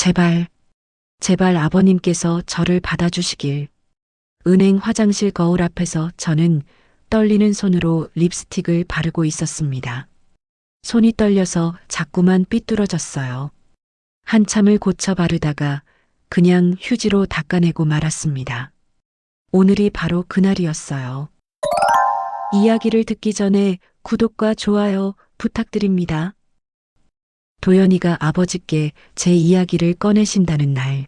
제발, 제발 아버님께서 저를 받아주시길. 은행 화장실 거울 앞에서 저는 떨리는 손으로 립스틱을 바르고 있었습니다. 손이 떨려서 자꾸만 삐뚤어졌어요. 한참을 고쳐 바르다가 그냥 휴지로 닦아내고 말았습니다. 오늘이 바로 그날이었어요. 이야기를 듣기 전에 구독과 좋아요 부탁드립니다. 도연이가 아버지께 제 이야기를 꺼내신다는 날.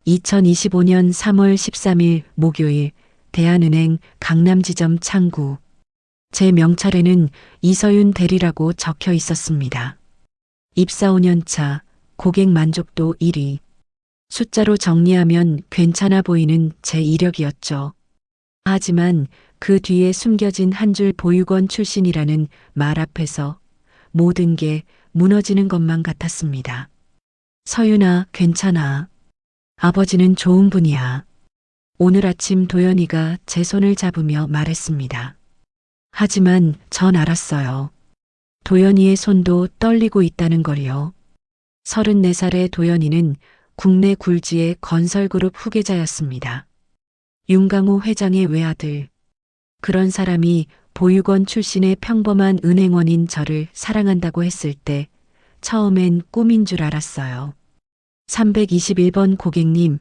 2025년 3월 13일 목요일 대한은행 강남지점 창구. 제 명찰에는 이서윤 대리라고 적혀 있었습니다. 입사 5년 차, 고객 만족도 1위. 숫자로 정리하면 괜찮아 보이는 제 이력이었죠. 하지만 그 뒤에 숨겨진 한 줄 보육원 출신이라는 말 앞에서 모든 게 무너지는 것만 같았습니다. 서윤아, 괜찮아. 아버지는 좋은 분이야. 오늘 아침 도연이가 제 손을 잡으며 말했습니다. 하지만 전 알았어요. 도연이의 손도 떨리고 있다는 걸요. 34살의 도연이는 국내 굴지의 건설그룹 후계자였습니다. 윤강호 회장의 외아들. 그런 사람이 보육원 출신의 평범한 은행원인 저를 사랑한다고 했을 때 처음엔 꿈인 줄 알았어요. 321번 고객님,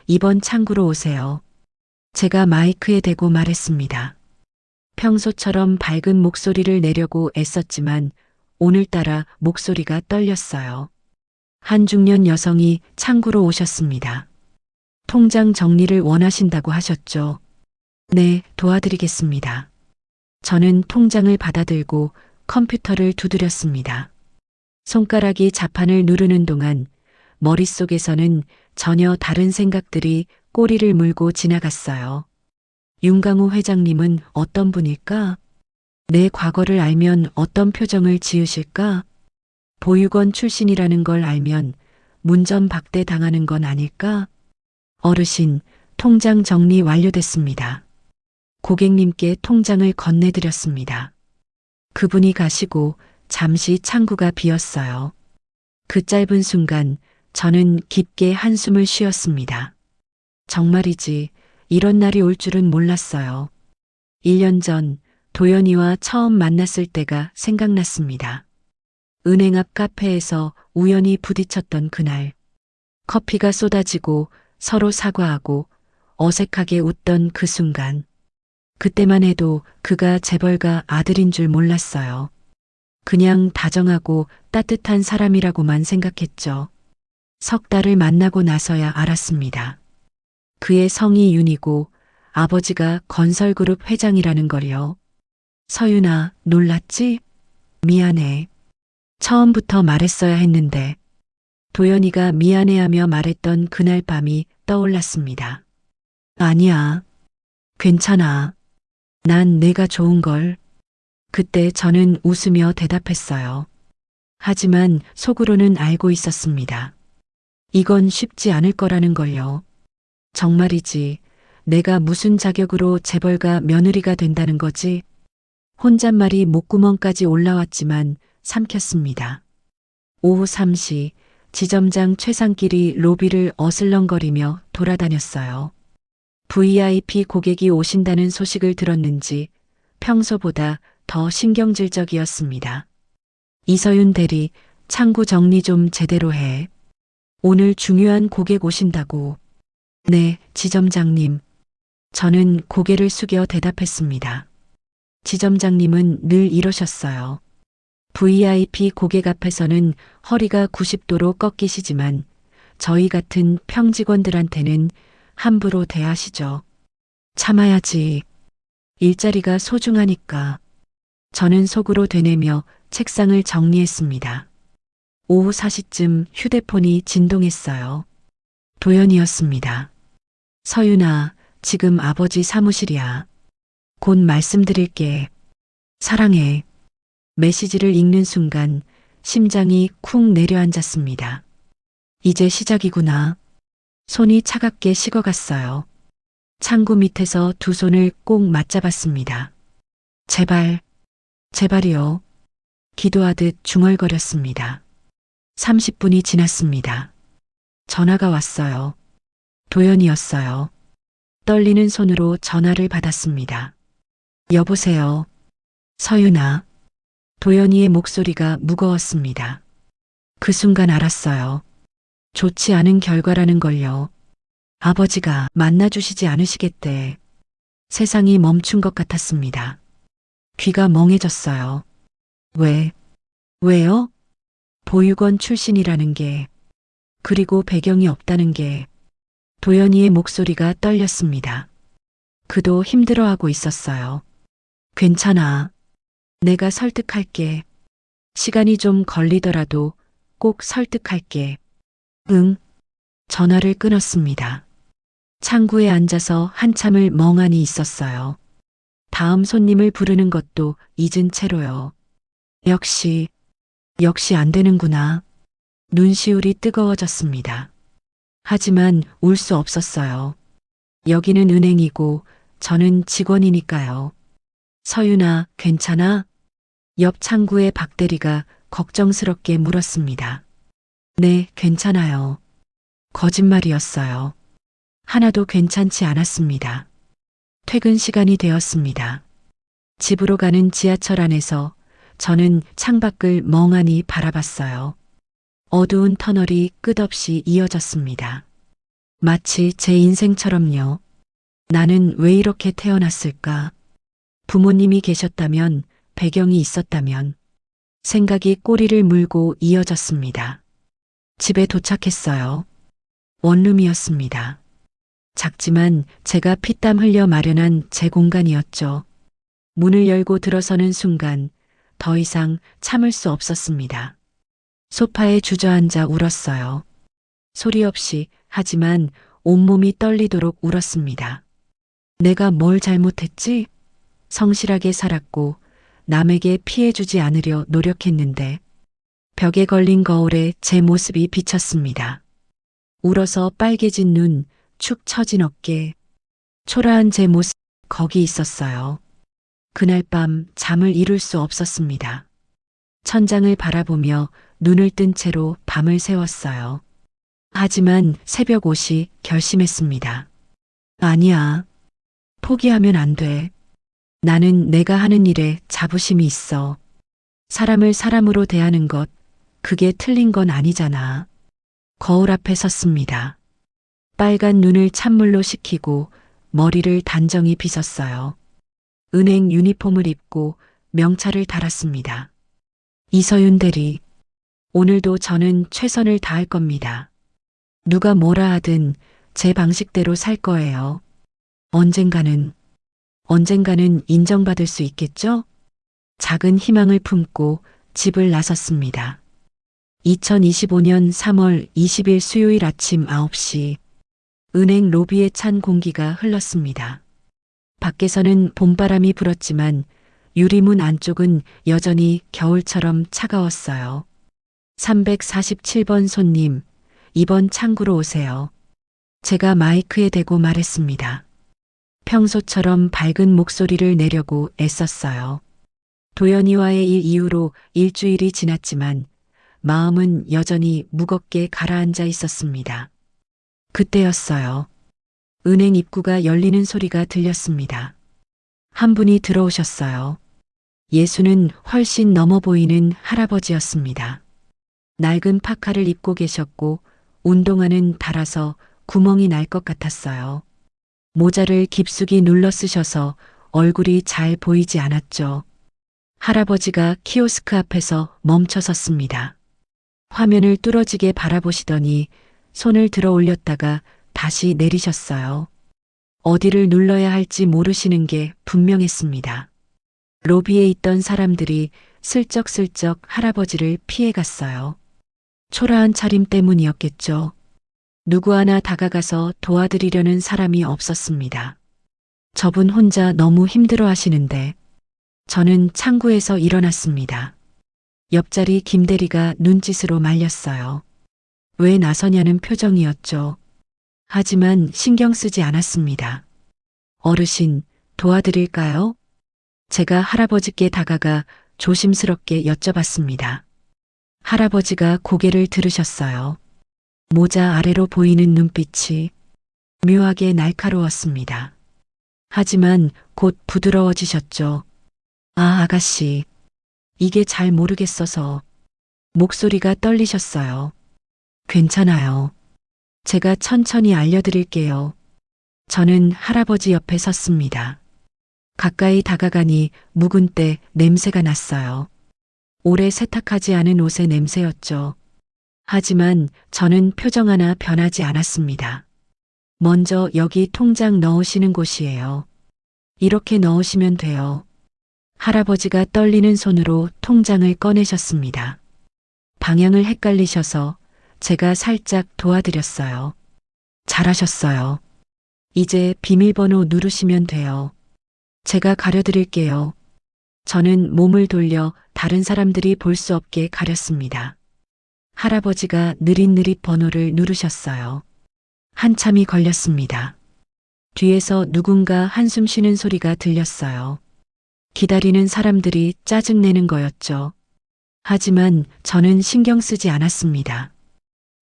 이번 창구로 오세요. 제가 마이크에 대고 말했습니다. 평소처럼 밝은 목소리를 내려고 애썼지만 오늘따라 목소리가 떨렸어요. 한 중년 여성이 창구로 오셨습니다. 통장 정리를 원하신다고 하셨죠? 네, 도와드리겠습니다. 저는 통장을 받아들고 컴퓨터를 두드렸습니다. 손가락이 자판을 누르는 동안 머릿속에서는 전혀 다른 생각들이 꼬리를 물고 지나갔어요. 윤강호 회장님은 어떤 분일까? 내 과거를 알면 어떤 표정을 지으실까? 보육원 출신이라는 걸 알면 문전박대 당하는 건 아닐까? 어르신, 통장 정리 완료됐습니다. 고객님께 통장을 건네드렸습니다. 그분이 가시고 잠시 창구가 비었어요. 그 짧은 순간 저는 깊게 한숨을 쉬었습니다. 정말이지 이런 날이 올 줄은 몰랐어요. 1년 전 도연이와 처음 만났을 때가 생각났습니다. 은행 앞 카페에서 우연히 부딪혔던 그날. 커피가 쏟아지고 서로 사과하고 어색하게 웃던 그 순간. 그때만 해도 그가 재벌가 아들인 줄 몰랐어요. 그냥 다정하고 따뜻한 사람이라고만 생각했죠. 석 달을 만나고 나서야 알았습니다. 그의 성이 윤이고 아버지가 건설그룹 회장이라는 걸요. 서윤아, 놀랐지? 미안해. 처음부터 말했어야 했는데. 도연이가 미안해하며 말했던 그날 밤이 떠올랐습니다. 아니야. 괜찮아. 난 내가 좋은걸. 그때 저는 웃으며 대답했어요. 하지만 속으로는 알고 있었습니다. 이건 쉽지 않을 거라는 걸요. 정말이지. 내가 무슨 자격으로 재벌가 며느리가 된다는 거지? 혼잣말이 목구멍까지 올라왔지만 삼켰습니다. 오후 3시 지점장 최상길이 로비를 어슬렁거리며 돌아다녔어요. VIP 고객이 오신다는 소식을 들었는지 평소보다 더 신경질적이었습니다. 이서윤 대리, 창구 정리 좀 제대로 해. 오늘 중요한 고객 오신다고. 네, 지점장님. 저는 고개를 숙여 대답했습니다. 지점장님은 늘 이러셨어요. VIP 고객 앞에서는 허리가 90도로 꺾이시지만 저희 같은 평직원들한테는 함부로 대하시죠. 참아야지. 일자리가 소중하니까. 저는 속으로 되뇌며 책상을 정리했습니다. 오후 4시쯤 휴대폰이 진동했어요. 도연이었습니다. 서윤아, 지금 아버지 사무실이야. 곧 말씀드릴게. 사랑해. 메시지를 읽는 순간 심장이 쿵 내려앉았습니다. 이제 시작이구나. 손이 차갑게 식어갔어요. 창구 밑에서 두 손을 꼭 맞잡았습니다. 제발, 제발이요. 기도하듯 중얼거렸습니다. 30분이 지났습니다. 전화가 왔어요. 도연이었어요. 떨리는 손으로 전화를 받았습니다. 여보세요. 서윤아. 도연이의 목소리가 무거웠습니다. 그 순간 알았어요. 좋지 않은 결과라는 걸요. 아버지가 만나주시지 않으시겠대. 세상이 멈춘 것 같았습니다. 귀가 멍해졌어요. 왜? 왜요? 보육원 출신이라는 게, 그리고 배경이 없다는 게, 도연이의 목소리가 떨렸습니다. 그도 힘들어하고 있었어요. 괜찮아. 내가 설득할게. 시간이 좀 걸리더라도 꼭 설득할게. 응. 전화를 끊었습니다. 창구에 앉아서 한참을 멍하니 있었어요. 다음 손님을 부르는 것도 잊은 채로요. 역시 안 되는구나. 눈시울이 뜨거워졌습니다. 하지만 울 수 없었어요. 여기는 은행이고 저는 직원이니까요. 서윤아, 괜찮아? 옆 창구의 박 대리가 걱정스럽게 물었습니다. 네, 괜찮아요. 거짓말이었어요. 하나도 괜찮지 않았습니다. 퇴근 시간이 되었습니다. 집으로 가는 지하철 안에서 저는 창밖을 멍하니 바라봤어요. 어두운 터널이 끝없이 이어졌습니다. 마치 제 인생처럼요. 나는 왜 이렇게 태어났을까? 부모님이 계셨다면, 배경이 있었다면, 생각이 꼬리를 물고 이어졌습니다. 집에 도착했어요. 원룸이었습니다. 작지만 제가 피땀 흘려 마련한 제 공간이었죠. 문을 열고 들어서는 순간 더 이상 참을 수 없었습니다. 소파에 주저앉아 울었어요. 소리 없이, 하지만 온몸이 떨리도록 울었습니다. 내가 뭘 잘못했지? 성실하게 살았고 남에게 피해주지 않으려 노력했는데 벽에 걸린 거울에 제 모습이 비쳤습니다. 울어서 빨개진 눈, 축 처진 어깨, 초라한 제 모습 거기 있었어요. 그날 밤 잠을 이룰 수 없었습니다. 천장을 바라보며 눈을 뜬 채로 밤을 새웠어요. 하지만 새벽 5시 결심했습니다. 아니야. 포기하면 안 돼. 나는 내가 하는 일에 자부심이 있어. 사람을 사람으로 대하는 것, 그게 틀린 건 아니잖아. 거울 앞에 섰습니다. 빨간 눈을 찬물로 식히고 머리를 단정히 빗었어요. 은행 유니폼을 입고 명찰을 달았습니다. 이서윤 대리, 오늘도 저는 최선을 다할 겁니다. 누가 뭐라 하든 제 방식대로 살 거예요. 언젠가는 인정받을 수 있겠죠? 작은 희망을 품고 집을 나섰습니다. 2025년 3월 20일 수요일 아침 9시, 은행 로비에 찬 공기가 흘렀습니다. 밖에서는 봄바람이 불었지만 유리문 안쪽은 여전히 겨울처럼 차가웠어요. 347번 손님, 이번 창구로 오세요. 제가 마이크에 대고 말했습니다. 평소처럼 밝은 목소리를 내려고 애썼어요. 도연이와의 일 이후로 일주일이 지났지만 마음은 여전히 무겁게 가라앉아 있었습니다. 그때였어요. 은행 입구가 열리는 소리가 들렸습니다. 한 분이 들어오셨어요. 예수는 훨씬 넘어 보이는 할아버지였습니다. 낡은 파카를 입고 계셨고 운동화는 닳아서 구멍이 날 것 같았어요. 모자를 깊숙이 눌러 쓰셔서 얼굴이 잘 보이지 않았죠. 할아버지가 키오스크 앞에서 멈춰 섰습니다. 화면을 뚫어지게 바라보시더니 손을 들어 올렸다가 다시 내리셨어요. 어디를 눌러야 할지 모르시는 게 분명했습니다. 로비에 있던 사람들이 슬쩍슬쩍 할아버지를 피해갔어요. 초라한 차림 때문이었겠죠. 누구 하나 다가가서 도와드리려는 사람이 없었습니다. 저분 혼자 너무 힘들어 하시는데 저는 창구에서 일어났습니다. 옆자리 김대리가 눈짓으로 말렸어요. 왜 나서냐는 표정이었죠. 하지만 신경 쓰지 않았습니다. 어르신, 도와드릴까요? 제가 할아버지께 다가가 조심스럽게 여쭤봤습니다. 할아버지가 고개를 들으셨어요. 모자 아래로 보이는 눈빛이 묘하게 날카로웠습니다. 하지만 곧 부드러워지셨죠. 아, 아가씨. 이게 잘 모르겠어서 목소리가 떨리셨어요. 괜찮아요. 제가 천천히 알려드릴게요. 저는 할아버지 옆에 섰습니다. 가까이 다가가니 묵은 때 냄새가 났어요. 오래 세탁하지 않은 옷의 냄새였죠. 하지만 저는 표정 하나 변하지 않았습니다. 먼저 여기 통장 넣으시는 곳이에요. 이렇게 넣으시면 돼요. 할아버지가 떨리는 손으로 통장을 꺼내셨습니다. 방향을 헷갈리셔서 제가 살짝 도와드렸어요. 잘하셨어요. 이제 비밀번호 누르시면 돼요. 제가 가려드릴게요. 저는 몸을 돌려 다른 사람들이 볼 수 없게 가렸습니다. 할아버지가 느릿느릿 번호를 누르셨어요. 한참이 걸렸습니다. 뒤에서 누군가 한숨 쉬는 소리가 들렸어요. 기다리는 사람들이 짜증내는 거였죠. 하지만 저는 신경 쓰지 않았습니다.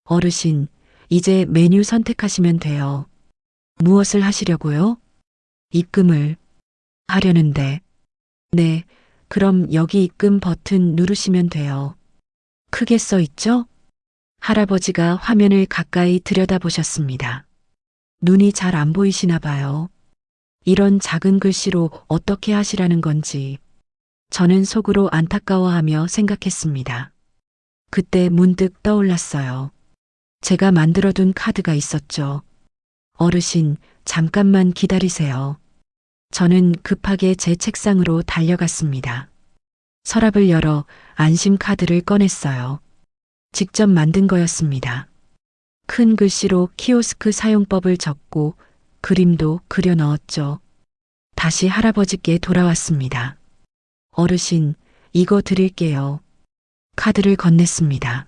어르신, 이제 메뉴 선택하시면 돼요. 무엇을 하시려고요? 입금을 하려는데. 네, 그럼 여기 입금 버튼 누르시면 돼요. 크게 써 있죠? 할아버지가 화면을 가까이 들여다보셨습니다. 눈이 잘 안 보이시나 봐요. 이런 작은 글씨로 어떻게 하시라는 건지 저는 속으로 안타까워하며 생각했습니다. 그때 문득 떠올랐어요. 제가 만들어둔 카드가 있었죠. 어르신, 잠깐만 기다리세요. 저는 급하게 제 책상으로 달려갔습니다. 서랍을 열어 안심 카드를 꺼냈어요. 직접 만든 거였습니다. 큰 글씨로 키오스크 사용법을 적고 그림도 그려 넣었죠. 다시 할아버지께 돌아왔습니다. 어르신, 이거 드릴게요. 카드를 건넸습니다.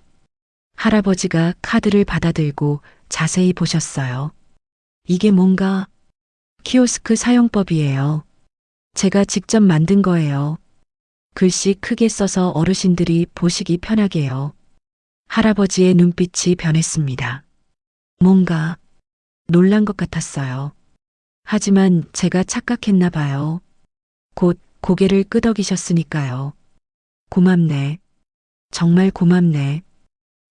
할아버지가 카드를 받아들고 자세히 보셨어요. 이게 뭔가? 키오스크 사용법이에요. 제가 직접 만든 거예요. 글씨 크게 써서 어르신들이 보시기 편하게요. 할아버지의 눈빛이 변했습니다. 뭔가 놀란 것 같았어요. 하지만 제가 착각했나 봐요. 곧 고개를 끄덕이셨으니까요. 고맙네. 정말 고맙네.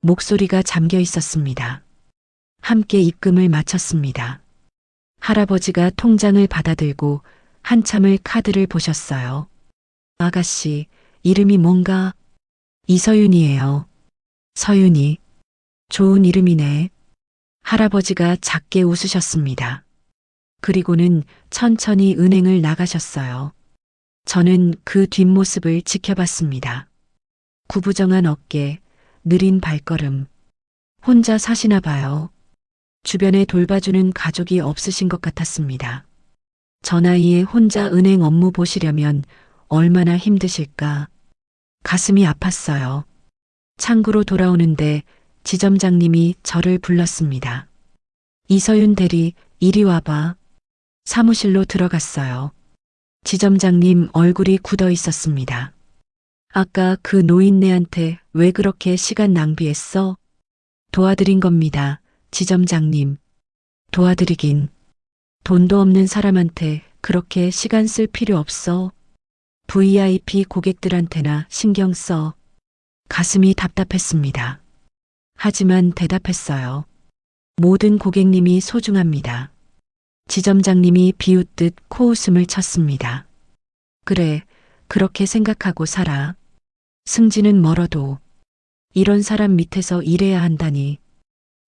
목소리가 잠겨 있었습니다. 함께 입금을 마쳤습니다. 할아버지가 통장을 받아들고 한참을 카드를 보셨어요. 아가씨, 이름이 뭔가? 이서윤이에요. 서윤이. 좋은 이름이네. 할아버지가 작게 웃으셨습니다. 그리고는 천천히 은행을 나가셨어요. 저는 그 뒷모습을 지켜봤습니다. 구부정한 어깨, 느린 발걸음. 혼자 사시나 봐요. 주변에 돌봐주는 가족이 없으신 것 같았습니다. 저 나이에 혼자 은행 업무 보시려면 얼마나 힘드실까. 가슴이 아팠어요. 창구로 돌아오는데 지점장님이 저를 불렀습니다. 이서윤 대리, 이리 와봐. 사무실로 들어갔어요. 지점장님 얼굴이 굳어 있었습니다. 아까 그 노인네한테 왜 그렇게 시간 낭비했어? 도와드린 겁니다. 지점장님. 도와드리긴. 돈도 없는 사람한테 그렇게 시간 쓸 필요 없어. VIP 고객들한테나 신경 써. 가슴이 답답했습니다. 하지만 대답했어요. 모든 고객님이 소중합니다. 지점장님이 비웃듯 코웃음을 쳤습니다. 그래, 그렇게 생각하고 살아. 승진은 멀어도 이런 사람 밑에서 일해야 한다니.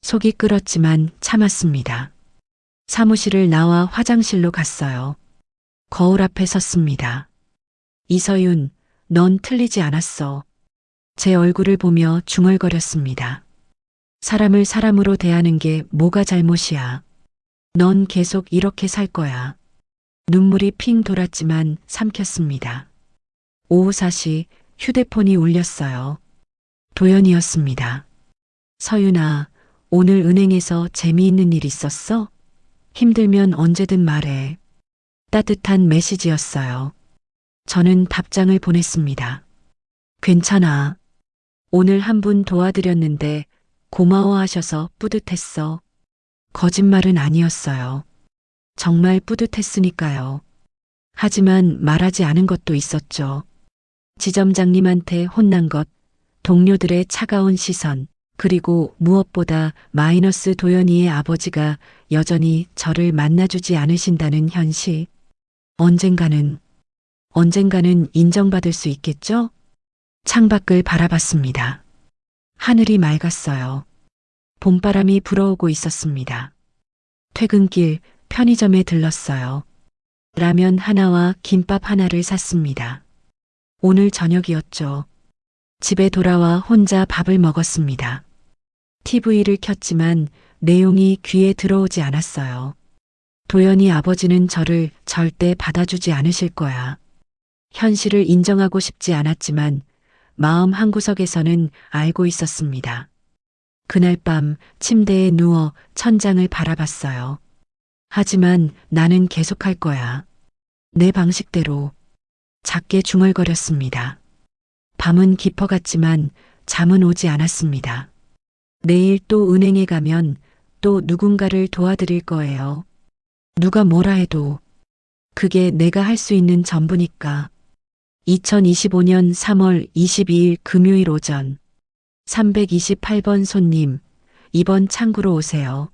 속이 끓었지만 참았습니다. 사무실을 나와 화장실로 갔어요. 거울 앞에 섰습니다. 이서윤, 넌 틀리지 않았어. 제 얼굴을 보며 중얼거렸습니다. 사람을 사람으로 대하는 게 뭐가 잘못이야. 넌 계속 이렇게 살 거야. 눈물이 핑 돌았지만 삼켰습니다. 오후 4시 휴대폰이 울렸어요. 도연이었습니다. 서윤아, 오늘 은행에서 재미있는 일 있었어? 힘들면 언제든 말해. 따뜻한 메시지였어요. 저는 답장을 보냈습니다. 괜찮아. 오늘 한 분 도와드렸는데 고마워하셔서 뿌듯했어. 거짓말은 아니었어요. 정말 뿌듯했으니까요. 하지만 말하지 않은 것도 있었죠. 지점장님한테 혼난 것, 동료들의 차가운 시선, 그리고 무엇보다 마이너스 도연이의 아버지가 여전히 저를 만나주지 않으신다는 현실. 언젠가는 인정받을 수 있겠죠? 창밖을 바라봤습니다. 하늘이 맑았어요. 봄바람이 불어오고 있었습니다. 퇴근길 편의점에 들렀어요. 라면 하나와 김밥 하나를 샀습니다. 오늘 저녁이었죠. 집에 돌아와 혼자 밥을 먹었습니다. TV를 켰지만 내용이 귀에 들어오지 않았어요. 도연이 아버지는 저를 절대 받아주지 않으실 거야. 현실을 인정하고 싶지 않았지만 마음 한구석에서는 알고 있었습니다. 그날 밤 침대에 누워 천장을 바라봤어요. 하지만 나는 계속할 거야. 내 방식대로. 작게 중얼거렸습니다. 밤은 깊어갔지만 잠은 오지 않았습니다. 내일 또 은행에 가면 또 누군가를 도와드릴 거예요. 누가 뭐라 해도 그게 내가 할 수 있는 전부니까. 2025년 3월 22일 금요일 오전 328번 손님, 이번 창구로 오세요.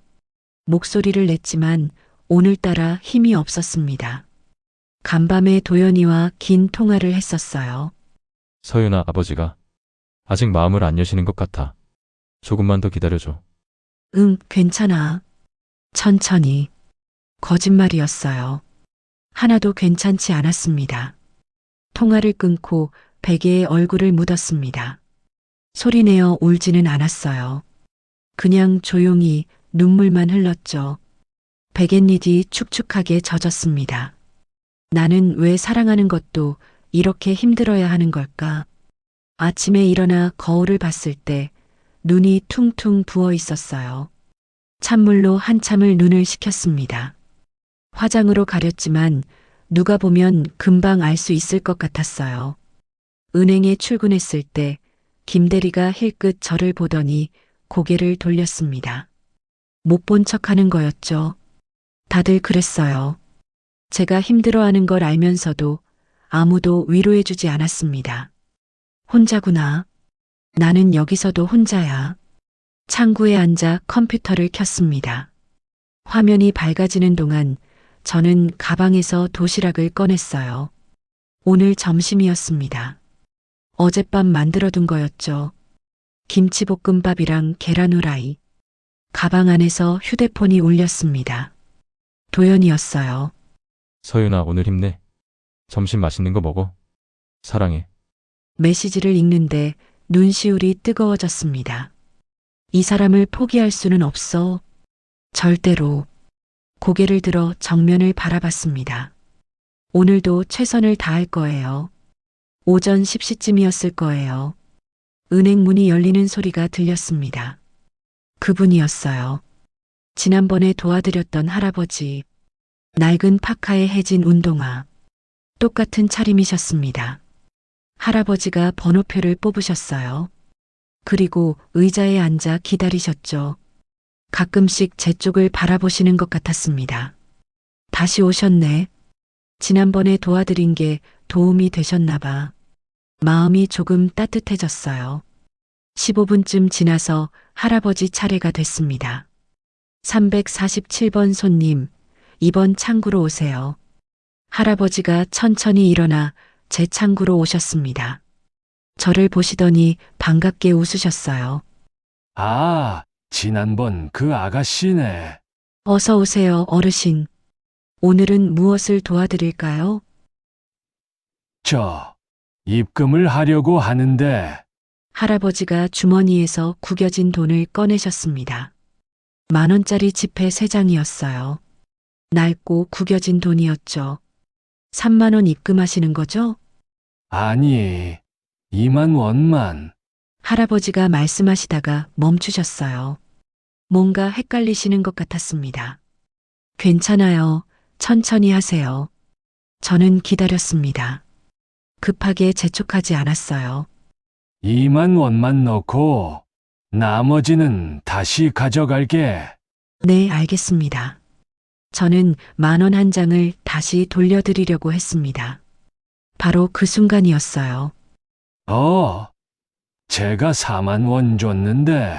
목소리를 냈지만 오늘따라 힘이 없었습니다. 간밤에 도연이와 긴 통화를 했었어요. 서윤아, 아버지가 아직 마음을 안 여시는 것 같아. 조금만 더 기다려줘. 응, 괜찮아. 천천히. 거짓말이었어요. 하나도 괜찮지 않았습니다. 통화를 끊고 베개에 얼굴을 묻었습니다. 소리내어 울지는 않았어요. 그냥 조용히 눈물만 흘렀죠. 베갯잎이 축축하게 젖었습니다. 나는 왜 사랑하는 것도 이렇게 힘들어야 하는 걸까? 아침에 일어나 거울을 봤을 때 눈이 퉁퉁 부어 있었어요. 찬물로 한참을 눈을 식혔습니다. 화장으로 가렸지만 누가 보면 금방 알 수 있을 것 같았어요. 은행에 출근했을 때 김대리가 힐끗 저를 보더니 고개를 돌렸습니다. 못 본 척하는 거였죠. 다들 그랬어요. 제가 힘들어하는 걸 알면서도 아무도 위로해주지 않았습니다. 혼자구나. 나는 여기서도 혼자야. 창구에 앉아 컴퓨터를 켰습니다. 화면이 밝아지는 동안 저는 가방에서 도시락을 꺼냈어요. 오늘 점심이었습니다. 어젯밤 만들어둔 거였죠. 김치볶음밥이랑 계란 후라이. 가방 안에서 휴대폰이 울렸습니다. 도연이었어요. 서윤아, 오늘 힘내. 점심 맛있는 거 먹어. 사랑해. 메시지를 읽는데 눈시울이 뜨거워졌습니다. 이 사람을 포기할 수는 없어. 절대로. 고개를 들어 정면을 바라봤습니다. 오늘도 최선을 다할 거예요. 오전 10시쯤이었을 거예요. 은행 문이 열리는 소리가 들렸습니다. 그분이었어요. 지난번에 도와드렸던 할아버지. 낡은 파카에 해진 운동화. 똑같은 차림이셨습니다. 할아버지가 번호표를 뽑으셨어요. 그리고 의자에 앉아 기다리셨죠. 가끔씩 제 쪽을 바라보시는 것 같았습니다. 다시 오셨네. 지난번에 도와드린 게 도움이 되셨나 봐. 마음이 조금 따뜻해졌어요. 15분쯤 지나서 할아버지 차례가 됐습니다. 347번 손님, 이번 창구로 오세요. 할아버지가 천천히 일어나 제 창구로 오셨습니다. 저를 보시더니 반갑게 웃으셨어요. 아, 지난번 그 아가씨네. 어서 오세요, 어르신. 오늘은 무엇을 도와드릴까요? 입금을 하려고 하는데, 할아버지가 주머니에서 구겨진 돈을 꺼내셨습니다. 10,000원짜리 지폐 3장이었어요. 낡고 구겨진 돈이었죠. 30,000원 입금하시는 거죠? 아니, 2만 원만. 할아버지가 말씀하시다가 멈추셨어요. 뭔가 헷갈리시는 것 같았습니다. 괜찮아요. 천천히 하세요. 저는 기다렸습니다. 급하게 재촉하지 않았어요. 2만 원만 넣고, 나머지는 다시 가져갈게. 네, 알겠습니다. 저는 10,000원 한 장을 다시 돌려드리려고 했습니다. 바로 그 순간이었어요. 제가 4만 원 줬는데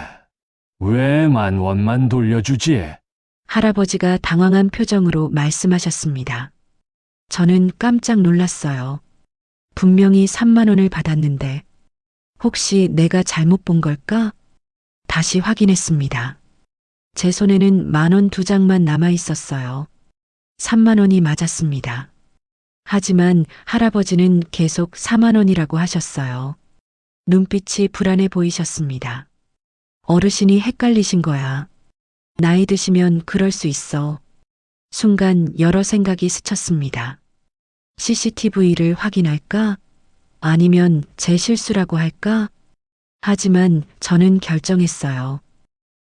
왜 10,000원만 돌려주지? 할아버지가 당황한 표정으로 말씀하셨습니다. 저는 깜짝 놀랐어요. 분명히 3만 원을 받았는데 혹시 내가 잘못 본 걸까? 다시 확인했습니다. 제 손에는 10,000원 2장만 남아 있었어요. 3만 원이 맞았습니다. 하지만 할아버지는 계속 4만 원이라고 하셨어요. 눈빛이 불안해 보이셨습니다. 어르신이 헷갈리신 거야. 나이 드시면 그럴 수 있어. 순간 여러 생각이 스쳤습니다. CCTV를 확인할까? 아니면 제 실수라고 할까? 하지만 저는 결정했어요.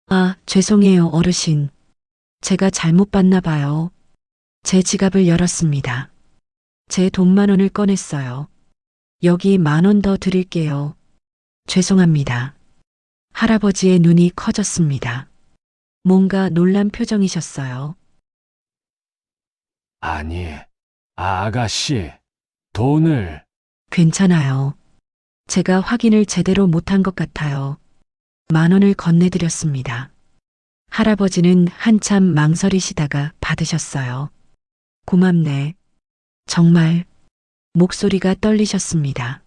아, 죄송해요, 어르신. 제가 잘못 봤나 봐요. 제 지갑을 열었습니다. 제 돈 10,000원을 꺼냈어요. 여기 10,000원 더 드릴게요. 죄송합니다. 할아버지의 눈이 커졌습니다. 뭔가 놀란 표정이셨어요. 아니, 아가씨, 돈을. 괜찮아요. 제가 확인을 제대로 못한 것 같아요. 10,000원을 건네드렸습니다. 할아버지는 한참 망설이시다가 받으셨어요. 고맙네. 정말. 목소리가 떨리셨습니다.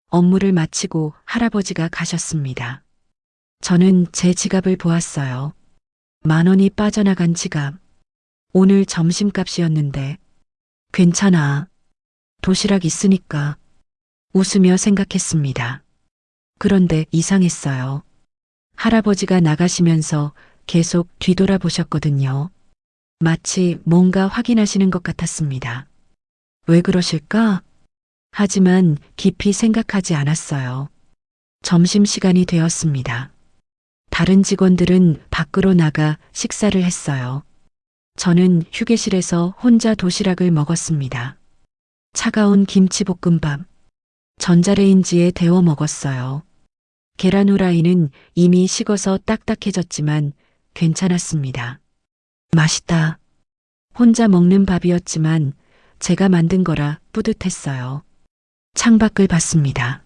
업무를 마치고 할아버지가 가셨습니다. 저는 제 지갑을 보았어요. 10,000원이 빠져나간 지갑. 오늘 점심값이었는데. 괜찮아. 도시락 있으니까. 웃으며 생각했습니다. 그런데 이상했어요. 할아버지가 나가시면서 계속 뒤돌아보셨거든요. 마치 뭔가 확인하시는 것 같았습니다. 왜 그러실까? 하지만 깊이 생각하지 않았어요. 점심시간이 되었습니다. 다른 직원들은 밖으로 나가 식사를 했어요. 저는 휴게실에서 혼자 도시락을 먹었습니다. 차가운 김치볶음밥, 전자레인지에 데워 먹었어요. 계란 후라이는 이미 식어서 딱딱해졌지만 괜찮았습니다. 맛있다. 혼자 먹는 밥이었지만 제가 만든 거라 뿌듯했어요. 창밖을 봤습니다.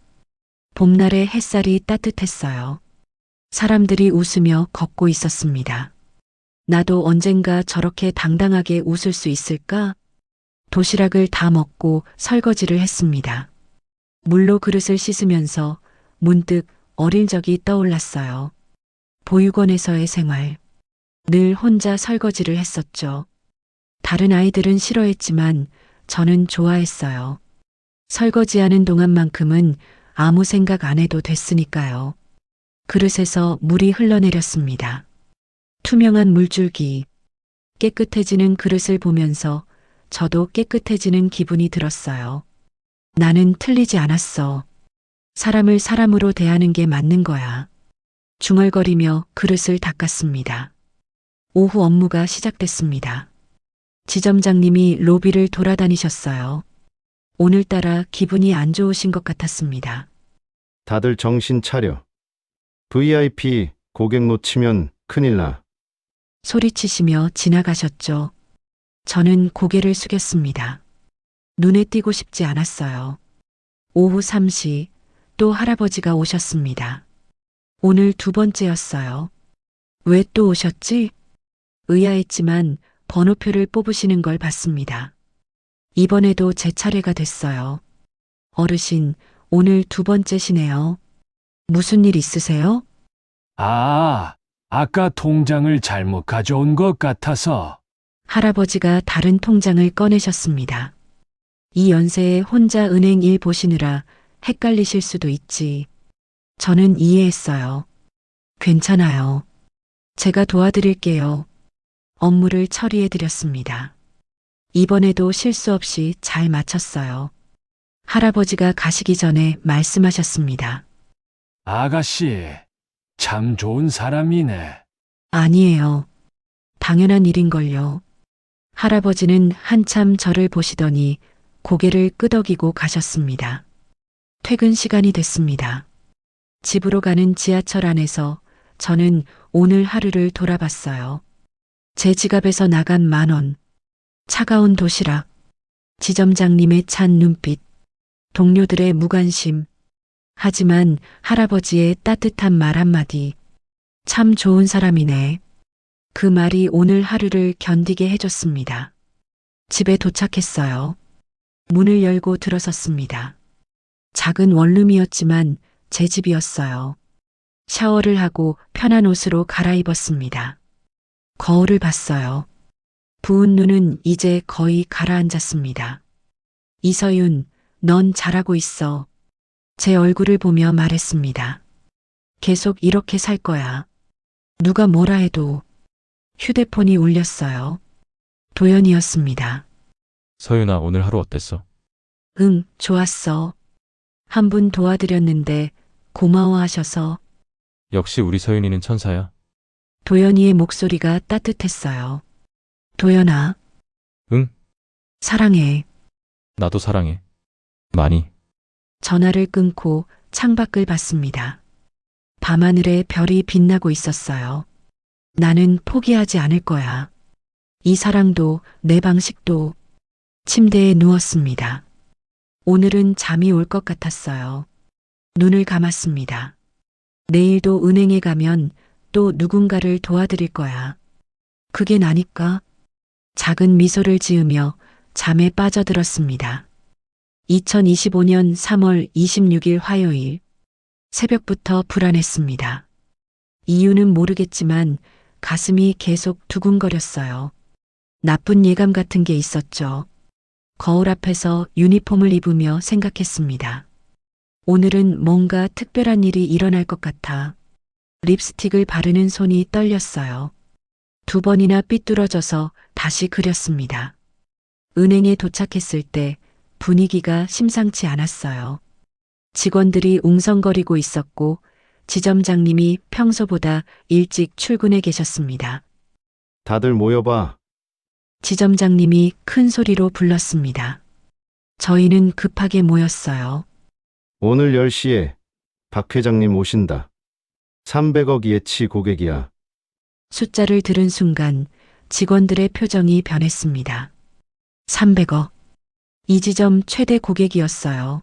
봄날의 햇살이 따뜻했어요. 사람들이 웃으며 걷고 있었습니다. 나도 언젠가 저렇게 당당하게 웃을 수 있을까? 도시락을 다 먹고 설거지를 했습니다. 물로 그릇을 씻으면서 문득 어릴 적이 떠올랐어요. 보육원에서의 생활. 늘 혼자 설거지를 했었죠. 다른 아이들은 싫어했지만 저는 좋아했어요. 설거지하는 동안만큼은 아무 생각 안 해도 됐으니까요. 그릇에서 물이 흘러내렸습니다. 투명한 물줄기. 깨끗해지는 그릇을 보면서 저도 깨끗해지는 기분이 들었어요. 나는 틀리지 않았어. 사람을 사람으로 대하는 게 맞는 거야. 중얼거리며 그릇을 닦았습니다. 오후 업무가 시작됐습니다. 지점장님이 로비를 돌아다니셨어요. 오늘따라 기분이 안 좋으신 것 같았습니다. 다들 정신 차려. VIP 고객 놓치면 큰일 나. 소리치시며 지나가셨죠. 저는 고개를 숙였습니다. 눈에 띄고 싶지 않았어요. 오후 3시 또 할아버지가 오셨습니다. 오늘 2번째였어요. 왜 또 오셨지? 의아했지만 번호표를 뽑으시는 걸 봤습니다. 이번에도 제 차례가 됐어요. 어르신, 오늘 2번째시네요. 무슨 일 있으세요? 아까 통장을 잘못 가져온 것 같아서. 할아버지가 다른 통장을 꺼내셨습니다. 이 연세에 혼자 은행 일 보시느라 헷갈리실 수도 있지. 저는 이해했어요. 괜찮아요. 제가 도와드릴게요. 업무를 처리해드렸습니다. 이번에도 실수 없이 잘 마쳤어요. 할아버지가 가시기 전에 말씀하셨습니다. 아가씨, 참 좋은 사람이네. 아니에요. 당연한 일인걸요. 할아버지는 한참 저를 보시더니 고개를 끄덕이고 가셨습니다. 퇴근 시간이 됐습니다. 집으로 가는 지하철 안에서 저는 오늘 하루를 돌아봤어요. 제 지갑에서 나간 10,000원, 차가운 도시락, 지점장님의 찬 눈빛, 동료들의 무관심. 하지만 할아버지의 따뜻한 말 한마디. 참 좋은 사람이네. 그 말이 오늘 하루를 견디게 해줬습니다. 집에 도착했어요. 문을 열고 들어섰습니다. 작은 원룸이었지만 제 집이었어요. 샤워를 하고 편한 옷으로 갈아입었습니다. 거울을 봤어요. 부은 눈은 이제 거의 가라앉았습니다. 이서윤, 넌 잘하고 있어. 제 얼굴을 보며 말했습니다. 계속 이렇게 살 거야. 누가 뭐라 해도. 휴대폰이 울렸어요. 도연이었습니다. 서윤아, 오늘 하루 어땠어? 응, 좋았어. 한 분 도와드렸는데 고마워하셔서. 역시 우리 서윤이는 천사야. 도연이의 목소리가 따뜻했어요. 도연아. 응? 사랑해. 나도 사랑해. 많이. 전화를 끊고 창밖을 봤습니다. 밤하늘에 별이 빛나고 있었어요. 나는 포기하지 않을 거야. 이 사랑도 내 방식도. 침대에 누웠습니다. 오늘은 잠이 올 것 같았어요. 눈을 감았습니다. 내일도 은행에 가면 또 누군가를 도와드릴 거야. 그게 나니까. 작은 미소를 지으며 잠에 빠져들었습니다. 2025년 3월 26일 화요일. 새벽부터 불안했습니다. 이유는 모르겠지만 가슴이 계속 두근거렸어요. 나쁜 예감 같은 게 있었죠. 거울 앞에서 유니폼을 입으며 생각했습니다. 오늘은 뭔가 특별한 일이 일어날 것 같아. 립스틱을 바르는 손이 떨렸어요. 2번이나 삐뚤어져서 다시 그렸습니다. 은행에 도착했을 때 분위기가 심상치 않았어요. 직원들이 웅성거리고 있었고 지점장님이 평소보다 일찍 출근해 계셨습니다. 다들 모여봐. 지점장님이 큰 소리로 불렀습니다. 저희는 급하게 모였어요. 오늘 10시에 박 회장님 오신다. 300억 예치 고객이야. 숫자를 들은 순간 직원들의 표정이 변했습니다. 300억. 이 지점 최대 고객이었어요.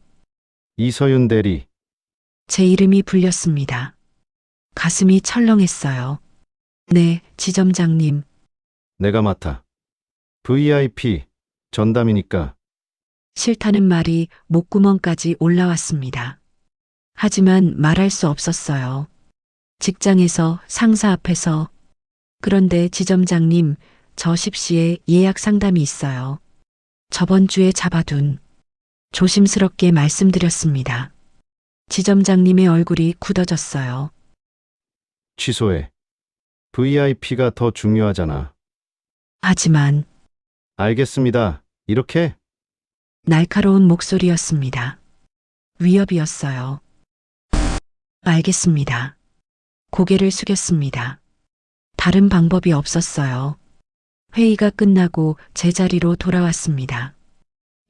이서윤 대리. 제 이름이 불렸습니다. 가슴이 철렁했어요. 네, 지점장님. 내가 맡아. VIP 전담이니까. 싫다는 말이 목구멍까지 올라왔습니다. 하지만 말할 수 없었어요. 직장에서 상사 앞에서. 그런데 지점장님, 저 10시에 예약 상담이 있어요. 저번 주에 잡아둔. 조심스럽게 말씀드렸습니다. 지점장님의 얼굴이 굳어졌어요. 취소해. VIP가 더 중요하잖아. 하지만 알겠습니다. 이렇게? 날카로운 목소리였습니다. 위협이었어요. 알겠습니다. 고개를 숙였습니다. 다른 방법이 없었어요. 회의가 끝나고 제자리로 돌아왔습니다.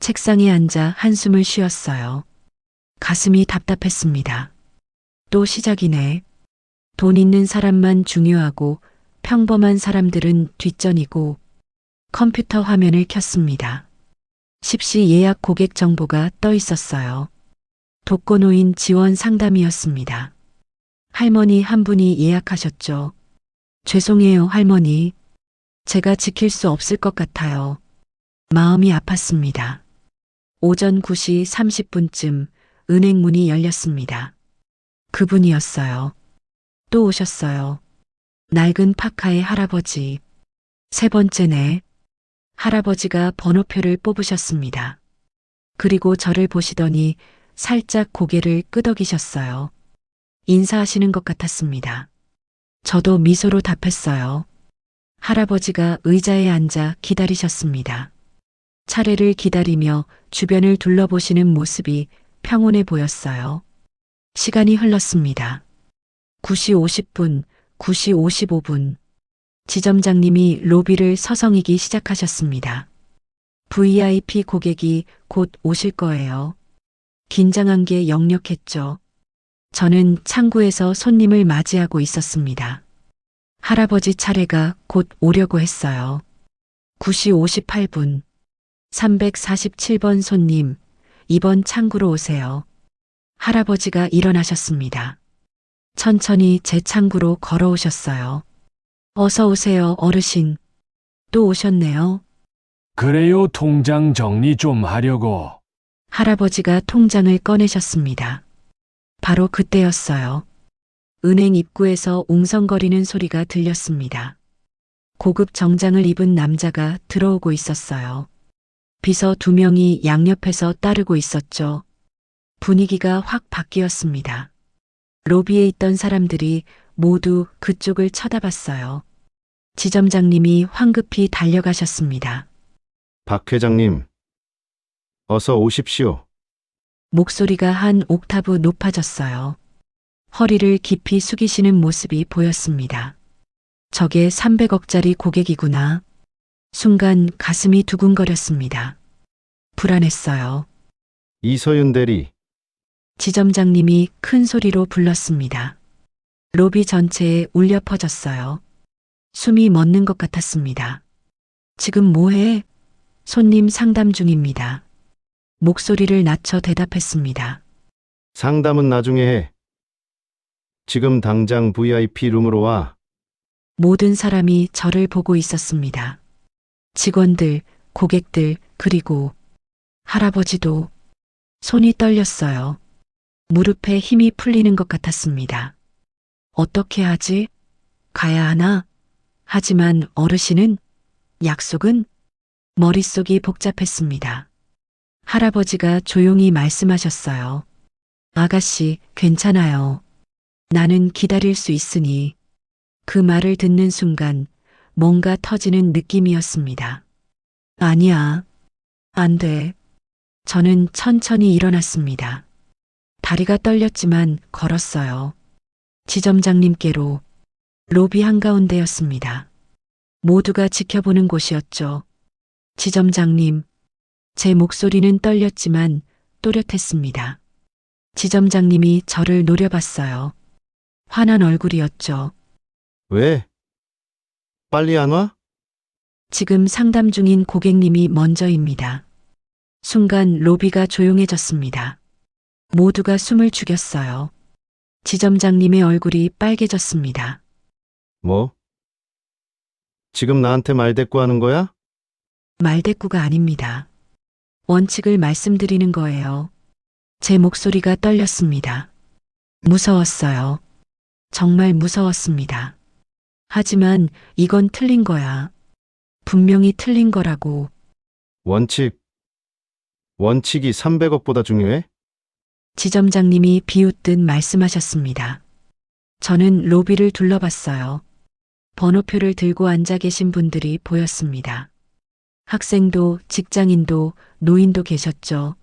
책상에 앉아 한숨을 쉬었어요. 가슴이 답답했습니다. 또 시작이네. 돈 있는 사람만 중요하고 평범한 사람들은 뒷전이고. 컴퓨터 화면을 켰습니다. 10시 예약 고객 정보가 떠 있었어요. 독거노인 지원 상담이었습니다. 할머니 한 분이 예약하셨죠. 죄송해요, 할머니. 제가 지킬 수 없을 것 같아요. 마음이 아팠습니다. 오전 9시 30분쯤 은행 문이 열렸습니다. 그분이었어요. 또 오셨어요. 낡은 파카의 할아버지. 세 번째네. 할아버지가 번호표를 뽑으셨습니다. 그리고 저를 보시더니 살짝 고개를 끄덕이셨어요. 인사하시는 것 같았습니다. 저도 미소로 답했어요. 할아버지가 의자에 앉아 기다리셨습니다. 차례를 기다리며 주변을 둘러보시는 모습이 평온해 보였어요. 시간이 흘렀습니다. 9시 50분, 9시 55분. 지점장님이 로비를 서성이기 시작하셨습니다. VIP 고객이 곧 오실 거예요. 긴장한 게 역력했죠. 저는 창구에서 손님을 맞이하고 있었습니다. 할아버지 차례가 곧 오려고 했어요. 9시 58분. 347번 손님, 이번 창구로 오세요. 할아버지가 일어나셨습니다. 천천히 제 창구로 걸어오셨어요. 어서 오세요, 어르신. 또 오셨네요. 그래요, 통장 정리 좀 하려고. 할아버지가 통장을 꺼내셨습니다. 바로 그때였어요. 은행 입구에서 웅성거리는 소리가 들렸습니다. 고급 정장을 입은 남자가 들어오고 있었어요. 비서 2명이 양옆에서 따르고 있었죠. 분위기가 확 바뀌었습니다. 로비에 있던 사람들이 모두 그쪽을 쳐다봤어요. 지점장님이 황급히 달려가셨습니다. 박 회장님, 어서 오십시오. 목소리가 한 옥타브 높아졌어요. 허리를 깊이 숙이시는 모습이 보였습니다. 저게 300억짜리 고객이구나. 순간 가슴이 두근거렸습니다. 불안했어요. 이서윤 대리, 지점장님이 큰 소리로 불렀습니다. 로비 전체에 울려 퍼졌어요. 숨이 멎는 것 같았습니다. 지금 뭐해? 손님 상담 중입니다. 목소리를 낮춰 대답했습니다. 상담은 나중에 해. 지금 당장 VIP 룸으로 와. 모든 사람이 저를 보고 있었습니다. 직원들, 고객들, 그리고 할아버지도. 손이 떨렸어요. 무릎에 힘이 풀리는 것 같았습니다. 어떻게 하지? 가야 하나? 하지만 어르신은? 약속은? 머릿속이 복잡했습니다. 할아버지가 조용히 말씀하셨어요. 아가씨, 괜찮아요. 나는 기다릴 수 있으니. 그 말을 듣는 순간 뭔가 터지는 느낌이었습니다. 아니야. 안 돼. 저는 천천히 일어났습니다. 다리가 떨렸지만 걸었어요. 지점장님께로. 로비 한가운데였습니다. 모두가 지켜보는 곳이었죠. 지점장님. 제 목소리는 떨렸지만 또렷했습니다. 지점장님이 저를 노려봤어요. 화난 얼굴이었죠. 왜? 빨리 안 와? 지금 상담 중인 고객님이 먼저입니다. 순간 로비가 조용해졌습니다. 모두가 숨을 죽였어요. 지점장님의 얼굴이 빨개졌습니다. 뭐? 지금 나한테 말대꾸하는 거야? 말대꾸가 아닙니다. 원칙을 말씀드리는 거예요. 제 목소리가 떨렸습니다. 무서웠어요. 정말 무서웠습니다. 하지만 이건 틀린 거야. 분명히 틀린 거라고. 원칙이 300억보다 중요해? 지점장님이 비웃듯 말씀하셨습니다. 저는 로비를 둘러봤어요. 번호표를 들고 앉아 계신 분들이 보였습니다. 학생도 직장인도 노인도 계셨죠.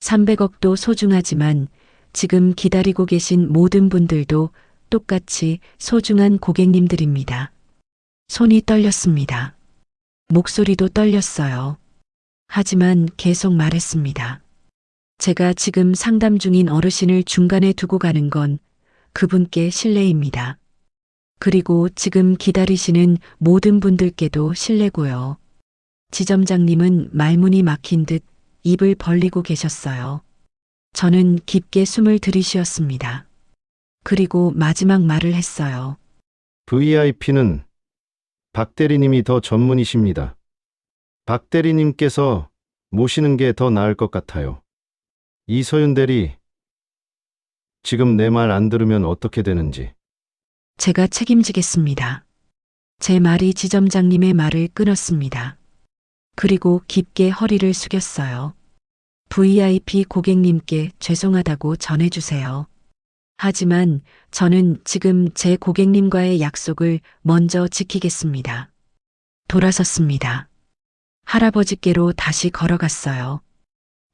300억도 소중하지만 지금 기다리고 계신 모든 분들도 똑같이 소중한 고객님들입니다. 손이 떨렸습니다. 목소리도 떨렸어요. 하지만 계속 말했습니다. 제가 지금 상담 중인 어르신을 중간에 두고 가는 건 그분께 실례입니다. 그리고 지금 기다리시는 모든 분들께도 실례고요. 지점장님은 말문이 막힌 듯 입을 벌리고 계셨어요. 저는 깊게 숨을 들이쉬었습니다. 그리고 마지막 말을 했어요. VIP는 박 대리님이 더 전문이십니다. 박 대리님께서 모시는 게 더 나을 것 같아요. 이서윤 대리, 지금 내 말 안 들으면 어떻게 되는지. 제가 책임지겠습니다. 제 말이 지점장님의 말을 끊었습니다. 그리고 깊게 허리를 숙였어요. VIP 고객님께 죄송하다고 전해주세요. 하지만 저는 지금 제 고객님과의 약속을 먼저 지키겠습니다. 돌아섰습니다. 할아버지께로 다시 걸어갔어요.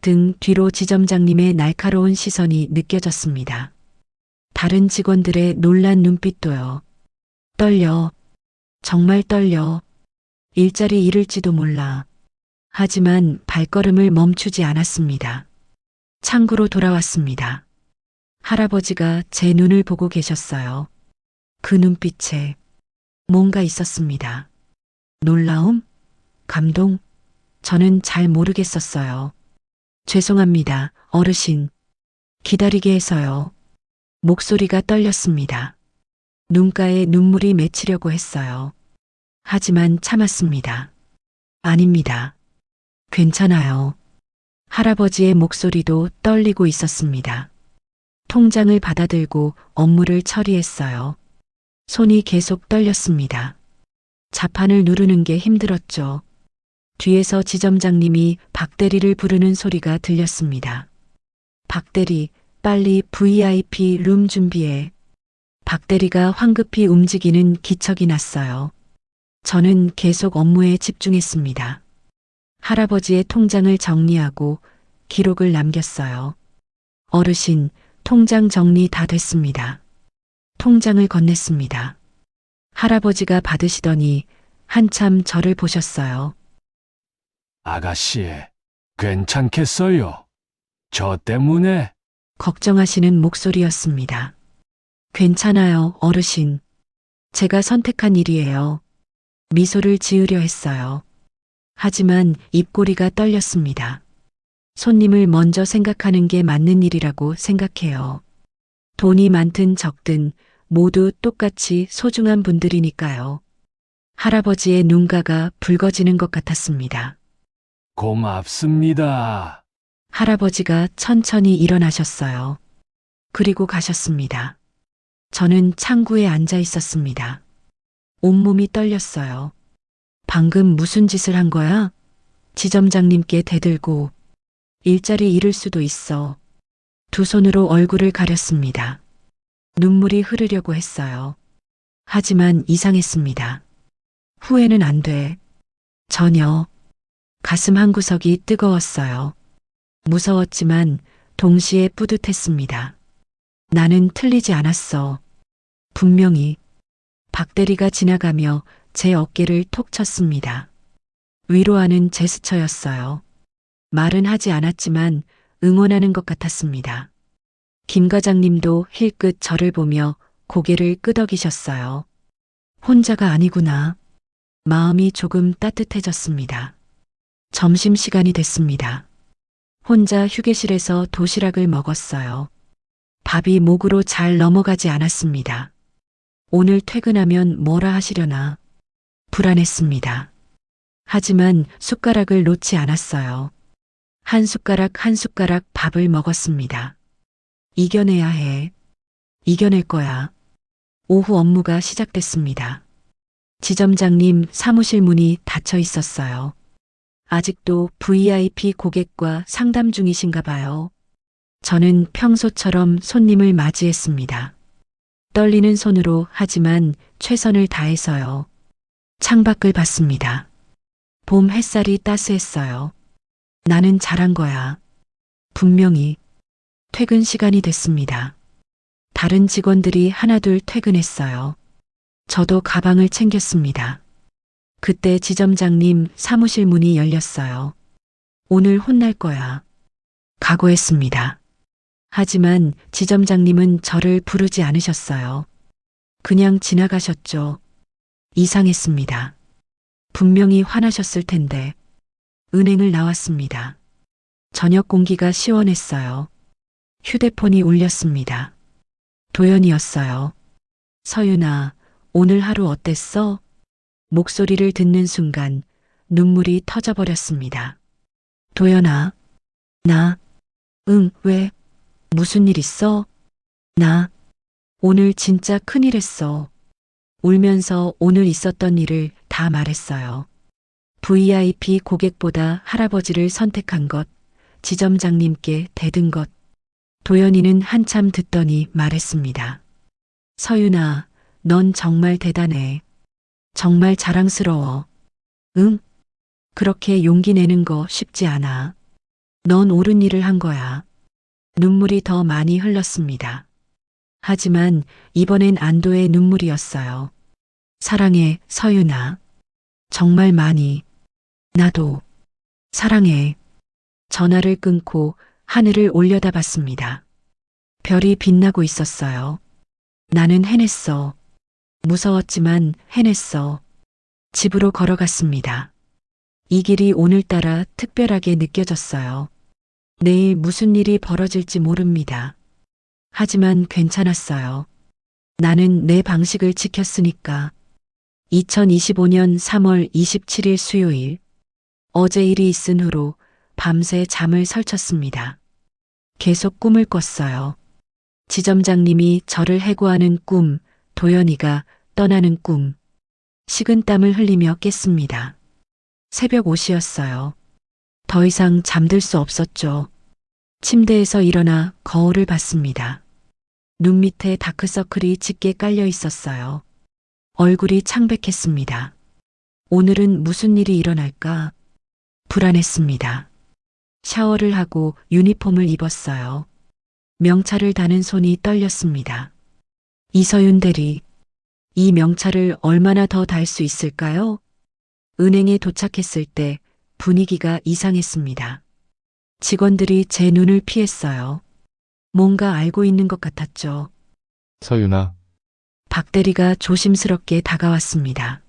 등 뒤로 지점장님의 날카로운 시선이 느껴졌습니다. 다른 직원들의 놀란 눈빛도요. 떨려. 정말 떨려. 일자리 잃을지도 몰라. 하지만 발걸음을 멈추지 않았습니다. 창구로 돌아왔습니다. 할아버지가 제 눈을 보고 계셨어요. 그 눈빛에 뭔가 있었습니다. 놀라움? 감동? 저는 잘 모르겠었어요. 죄송합니다, 어르신. 기다리게 해서요. 목소리가 떨렸습니다. 눈가에 눈물이 맺히려고 했어요. 하지만 참았습니다. 아닙니다. 괜찮아요. 할아버지의 목소리도 떨리고 있었습니다. 통장을 받아들고 업무를 처리했어요. 손이 계속 떨렸습니다. 자판을 누르는 게 힘들었죠. 뒤에서 지점장님이 박대리를 부르는 소리가 들렸습니다. 박대리, 빨리 VIP 룸 준비해. 박대리가 황급히 움직이는 기척이 났어요. 저는 계속 업무에 집중했습니다. 할아버지의 통장을 정리하고 기록을 남겼어요. 어르신, 통장 정리 다 됐습니다. 통장을 건넸습니다. 할아버지가 받으시더니 한참 저를 보셨어요. 아가씨, 괜찮겠어요? 저 때문에? 걱정하시는 목소리였습니다. 괜찮아요, 어르신. 제가 선택한 일이에요. 미소를 지으려 했어요. 하지만 입꼬리가 떨렸습니다. 손님을 먼저 생각하는 게 맞는 일이라고 생각해요. 돈이 많든 적든 모두 똑같이 소중한 분들이니까요. 할아버지의 눈가가 붉어지는 것 같았습니다. 고맙습니다. 할아버지가 천천히 일어나셨어요. 그리고 가셨습니다. 저는 창구에 앉아 있었습니다. 온몸이 떨렸어요. 방금 무슨 짓을 한 거야? 지점장님께 대들고 일자리 잃을 수도 있어. 두 손으로 얼굴을 가렸습니다. 눈물이 흐르려고 했어요. 하지만 이상했습니다. 후회는 안 돼. 전혀. 가슴 한구석이 뜨거웠어요. 무서웠지만 동시에 뿌듯했습니다. 나는 틀리지 않았어. 분명히. 박대리가 지나가며 제 어깨를 톡 쳤습니다. 위로하는 제스처였어요. 말은 하지 않았지만 응원하는 것 같았습니다. 김 과장님도 힐끗 저를 보며 고개를 끄덕이셨어요. 혼자가 아니구나. 마음이 조금 따뜻해졌습니다. 점심시간이 됐습니다. 혼자 휴게실에서 도시락을 먹었어요. 밥이 목으로 잘 넘어가지 않았습니다. 오늘 퇴근하면 뭐라 하시려나 불안했습니다. 하지만 숟가락을 놓지 않았어요. 한 숟가락 한 숟가락 밥을 먹었습니다. 이겨내야 해. 이겨낼 거야. 오후 업무가 시작됐습니다. 지점장님 사무실 문이 닫혀 있었어요. 아직도 VIP 고객과 상담 중이신가 봐요. 저는 평소처럼 손님을 맞이했습니다. 떨리는 손으로 하지만 최선을 다해서요. 창밖을 봤습니다. 봄 햇살이 따스했어요. 나는 잘한 거야. 분명히. 퇴근 시간이 됐습니다. 다른 직원들이 하나둘 퇴근했어요. 저도 가방을 챙겼습니다. 그때 지점장님 사무실 문이 열렸어요. 오늘 혼날 거야. 각오했습니다. 하지만 지점장님은 저를 부르지 않으셨어요. 그냥 지나가셨죠. 이상했습니다. 분명히 화나셨을 텐데. 은행을 나왔습니다. 저녁 공기가 시원했어요. 휴대폰이 울렸습니다. 도연이었어요. 서윤아, 오늘 하루 어땠어? 목소리를 듣는 순간 눈물이 터져버렸습니다. 도연아, 왜? 무슨 일 있어? 오늘 진짜 큰일 했어. 울면서 오늘 있었던 일을 다 말했어요. VIP 고객보다 할아버지를 선택한 것, 지점장님께 대든 것. 도연이는 한참 듣더니 말했습니다. 서윤아, 넌 정말 대단해. 정말 자랑스러워. 응? 그렇게 용기 내는 거 쉽지 않아. 넌 옳은 일을 한 거야. 눈물이 더 많이 흘렀습니다. 하지만 이번엔 안도의 눈물이었어요. 사랑해, 서윤아. 정말 많이. 나도. 사랑해. 전화를 끊고 하늘을 올려다봤습니다. 별이 빛나고 있었어요. 나는 해냈어. 무서웠지만 해냈어. 집으로 걸어갔습니다. 이 길이 오늘따라 특별하게 느껴졌어요. 내일 무슨 일이 벌어질지 모릅니다. 하지만 괜찮았어요. 나는 내 방식을 지켰으니까. 2025년 3월 27일 수요일. 어제 일이 있은 후로 밤새 잠을 설쳤습니다. 계속 꿈을 꿨어요. 지점장님이 저를 해고하는 꿈, 도연이가 떠나는 꿈. 식은땀을 흘리며 깼습니다. 새벽 5시였어요. 더 이상 잠들 수 없었죠. 침대에서 일어나 거울을 봤습니다. 눈 밑에 다크서클이 짙게 깔려 있었어요. 얼굴이 창백했습니다. 오늘은 무슨 일이 일어날까? 불안했습니다. 샤워를 하고 유니폼을 입었어요. 명찰을 다는 손이 떨렸습니다. 이서윤 대리, 이 명찰을 얼마나 더 달 수 있을까요? 은행에 도착했을 때 분위기가 이상했습니다. 직원들이 제 눈을 피했어요. 뭔가 알고 있는 것 같았죠. 서윤아, 박 대리가 조심스럽게 다가왔습니다.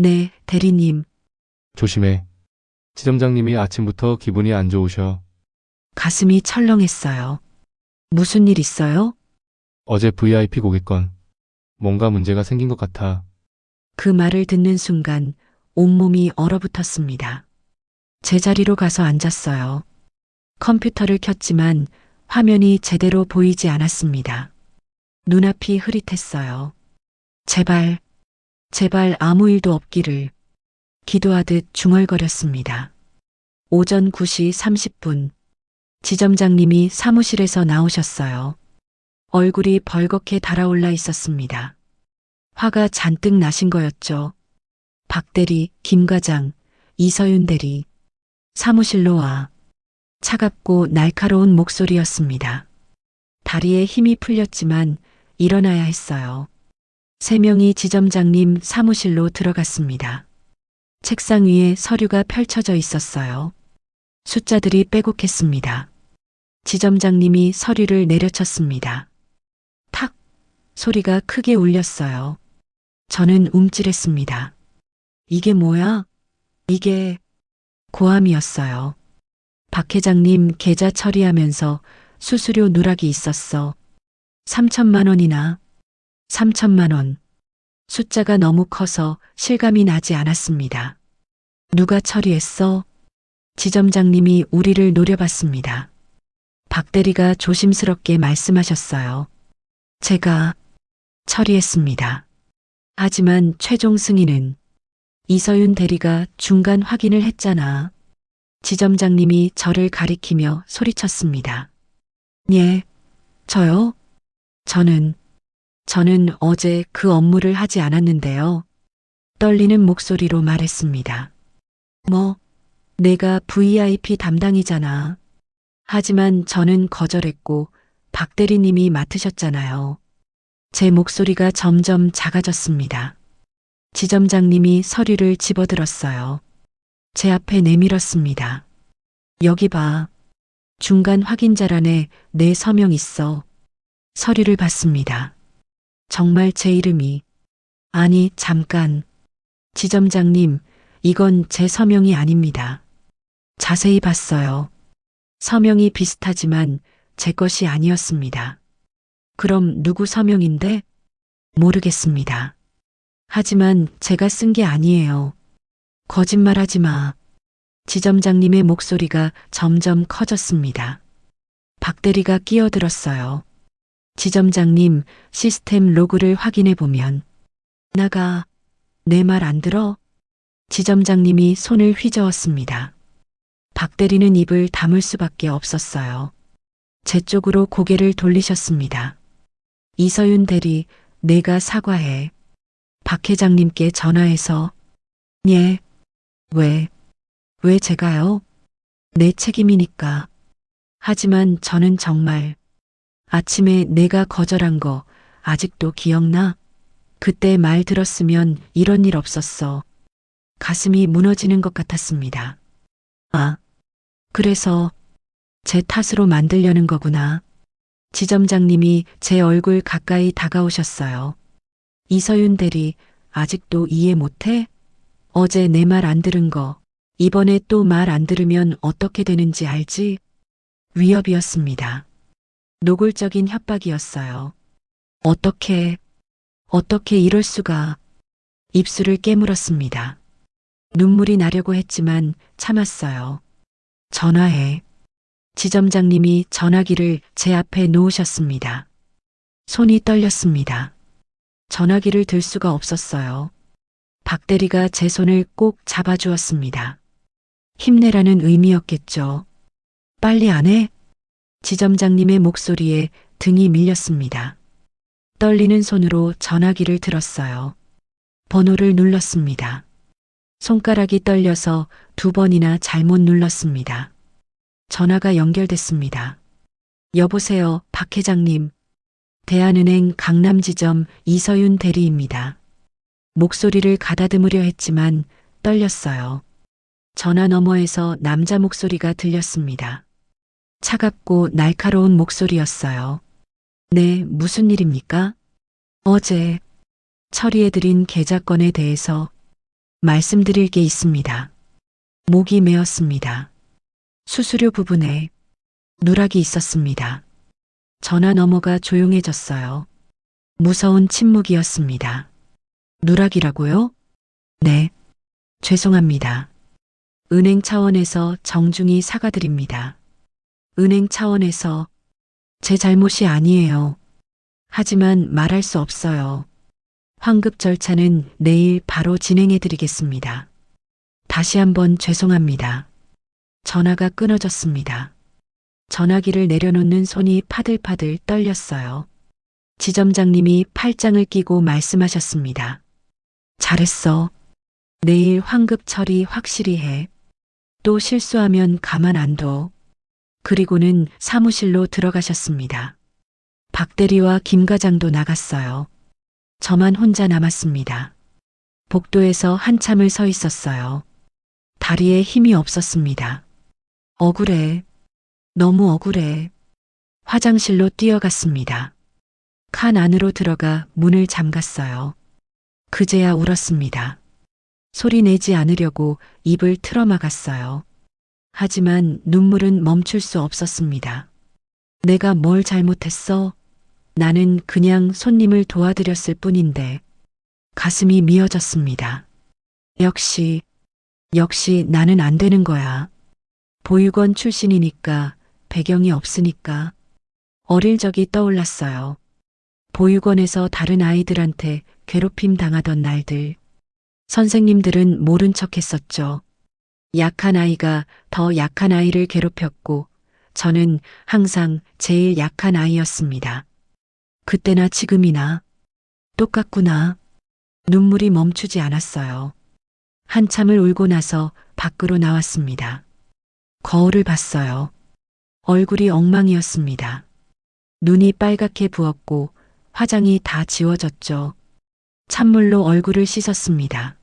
네, 대리님. 조심해. 지점장님이 아침부터 기분이 안 좋으셔. 가슴이 철렁했어요. 무슨 일 있어요? 어제 VIP 고객건. 뭔가 문제가 생긴 것 같아. 그 말을 듣는 순간 온몸이 얼어붙었습니다. 제자리로 가서 앉았어요. 컴퓨터를 켰지만 화면이 제대로 보이지 않았습니다. 눈앞이 흐릿했어요. 제발, 제발 아무 일도 없기를 기도하듯 중얼거렸습니다. 오전 9시 30분. 지점장님이 사무실에서 나오셨어요. 얼굴이 벌겋게 달아올라 있었습니다. 화가 잔뜩 나신 거였죠. 박 대리, 김 과장, 이서윤 대리. 사무실로 와. 차갑고 날카로운 목소리였습니다. 다리에 힘이 풀렸지만 일어나야 했어요. 세 명이 지점장님 사무실로 들어갔습니다. 책상 위에 서류가 펼쳐져 있었어요. 숫자들이 빼곡했습니다. 지점장님이 서류를 내려쳤습니다. 탁! 소리가 크게 울렸어요. 저는 움찔했습니다. 이게 뭐야? 이게 고함이었어요. 박 회장님 계좌 처리하면서 수수료 누락이 있었어. 3천만 원이나. 3천만 원. 숫자가 너무 커서 실감이 나지 않았습니다. 누가 처리했어? 지점장님이 우리를 노려봤습니다. 박 대리가 조심스럽게 말씀하셨어요. 제가 처리했습니다. 하지만 최종 승인은 이서윤 대리가 중간 확인을 했잖아. 지점장님이 저를 가리키며 소리쳤습니다. 예, 저요? 저는 어제 그 업무를 하지 않았는데요. 떨리는 목소리로 말했습니다. 뭐, 내가 VIP 담당이잖아. 하지만 저는 거절했고 박 대리님이 맡으셨잖아요. 제 목소리가 점점 작아졌습니다. 지점장님이 서류를 집어들었어요. 제 앞에 내밀었습니다. 여기 봐. 중간 확인자란에 내 서명 있어. 서류를 봤습니다. 정말 제 이름이. 아니, 잠깐. 지점장님, 이건 제 서명이 아닙니다. 자세히 봤어요. 서명이 비슷하지만 제 것이 아니었습니다. 그럼 누구 서명인데? 모르겠습니다. 하지만 제가 쓴 게 아니에요. 거짓말하지 마. 지점장님의 목소리가 점점 커졌습니다. 박 대리가 끼어들었어요. 지점장님, 시스템 로그를 확인해 보면 나가 내 말 안 들어? 지점장님이 손을 휘저었습니다. 박 대리는 입을 다물 수밖에 없었어요. 제 쪽으로 고개를 돌리셨습니다. 이서윤 대리, 내가 사과해. 박 회장님께 전화해서. 예. 왜 제가요? 내 책임이니까. 하지만 저는 정말 아침에 내가 거절한 거 아직도 기억나? 그때 말 들었으면 이런 일 없었어. 가슴이 무너지는 것 같았습니다. 아, 그래서 제 탓으로 만들려는 거구나. 지점장님이 제 얼굴 가까이 다가오셨어요. 이서윤 대리, 아직도 이해 못해? 어제 내 말 안 들은 거, 이번에 또 말 안 들으면 어떻게 되는지 알지? 위협이었습니다. 노골적인 협박이었어요. 어떻게 이럴 수가. 입술을 깨물었습니다. 눈물이 나려고 했지만 참았어요. 전화해. 지점장님이 전화기를 제 앞에 놓으셨습니다. 손이 떨렸습니다. 전화기를 들 수가 없었어요. 박 대리가 제 손을 꼭 잡아주었습니다. 힘내라는 의미였겠죠. 빨리 안 해? 지점장님의 목소리에 등이 밀렸습니다. 떨리는 손으로 전화기를 들었어요. 번호를 눌렀습니다. 손가락이 떨려서 2번이나 잘못 눌렀습니다. 전화가 연결됐습니다. 여보세요, 박 회장님. 대한은행 강남지점 이서윤 대리입니다. 목소리를 가다듬으려 했지만 떨렸어요. 전화 너머에서 남자 목소리가 들렸습니다. 차갑고 날카로운 목소리였어요. 네, 무슨 일입니까? 어제 처리해드린 계좌건에 대해서 말씀드릴 게 있습니다. 목이 메었습니다. 수수료 부분에 누락이 있었습니다. 전화 너머가 조용해졌어요. 무서운 침묵이었습니다. 누락이라고요? 네. 죄송합니다. 은행 차원에서 정중히 사과드립니다. 은행 차원에서 제 잘못이 아니에요. 하지만 말할 수 없어요. 환급 절차는 내일 바로 진행해 드리겠습니다. 다시 한번 죄송합니다. 전화가 끊어졌습니다. 전화기를 내려놓는 손이 파들파들 떨렸어요. 지점장님이 팔짱을 끼고 말씀하셨습니다. 잘했어. 내일 환급 처리 확실히 해. 또 실수하면 가만 안 둬. 그리고는 사무실로 들어가셨습니다. 박 대리와 김 과장도 나갔어요. 저만 혼자 남았습니다. 복도에서 한참을 서 있었어요. 다리에 힘이 없었습니다. 억울해. 너무 억울해. 화장실로 뛰어갔습니다. 칸 안으로 들어가 문을 잠갔어요. 그제야 울었습니다. 소리 내지 않으려고 입을 틀어막았어요. 하지만 눈물은 멈출 수 없었습니다. 내가 뭘 잘못했어? 나는 그냥 손님을 도와드렸을 뿐인데. 가슴이 미어졌습니다. 역시 나는 안 되는 거야. 보육원 출신이니까, 배경이 없으니까. 어릴 적이 떠올랐어요. 보육원에서 다른 아이들한테 괴롭힘 당하던 날들. 선생님들은 모른 척 했었죠. 약한 아이가 더 약한 아이를 괴롭혔고, 저는 항상 제일 약한 아이였습니다. 그때나 지금이나 똑같구나. 눈물이 멈추지 않았어요. 한참을 울고 나서 밖으로 나왔습니다. 거울을 봤어요. 얼굴이 엉망이었습니다. 눈이 빨갛게 부었고 화장이 다 지워졌죠. 찬물로 얼굴을 씻었습니다.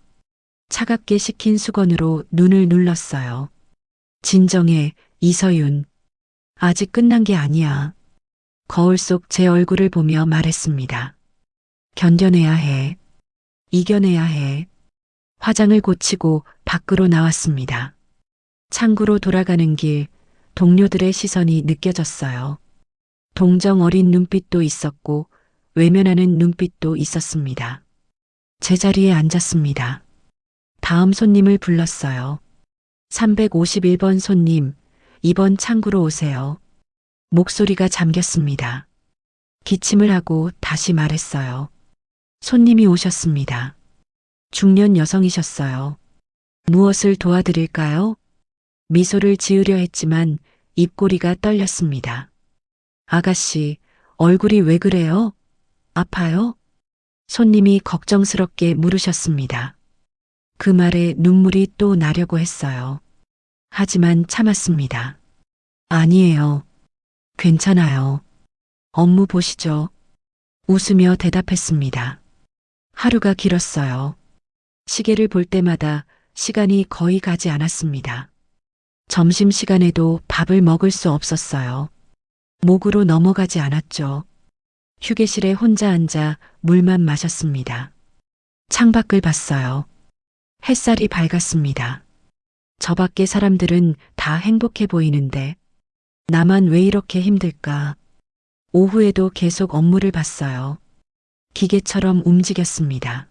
차갑게 식힌 수건으로 눈을 눌렀어요. 진정해, 이서윤. 아직 끝난 게 아니야. 거울 속 제 얼굴을 보며 말했습니다. 견뎌내야 해. 이겨내야 해. 화장을 고치고 밖으로 나왔습니다. 창구로 돌아가는 길, 동료들의 시선이 느껴졌어요. 동정 어린 눈빛도 있었고 외면하는 눈빛도 있었습니다. 제자리에 앉았습니다. 다음 손님을 불렀어요. 351번 손님, 이번 창구로 오세요. 목소리가 잠겼습니다. 기침을 하고 다시 말했어요. 손님이 오셨습니다. 중년 여성이셨어요. 무엇을 도와드릴까요? 미소를 지으려 했지만 입꼬리가 떨렸습니다. 아가씨, 얼굴이 왜 그래요? 아파요? 손님이 걱정스럽게 물으셨습니다. 그 말에 눈물이 또 나려고 했어요. 하지만 참았습니다. 아니에요. 괜찮아요. 업무 보시죠. 웃으며 대답했습니다. 하루가 길었어요. 시계를 볼 때마다 시간이 거의 가지 않았습니다. 점심시간에도 밥을 먹을 수 없었어요. 목으로 넘어가지 않았죠. 휴게실에 혼자 앉아 물만 마셨습니다. 창밖을 봤어요. 햇살이 밝았습니다. 저 밖에 사람들은 다 행복해 보이는데 나만 왜 이렇게 힘들까? 오후에도 계속 업무를 봤어요. 기계처럼 움직였습니다.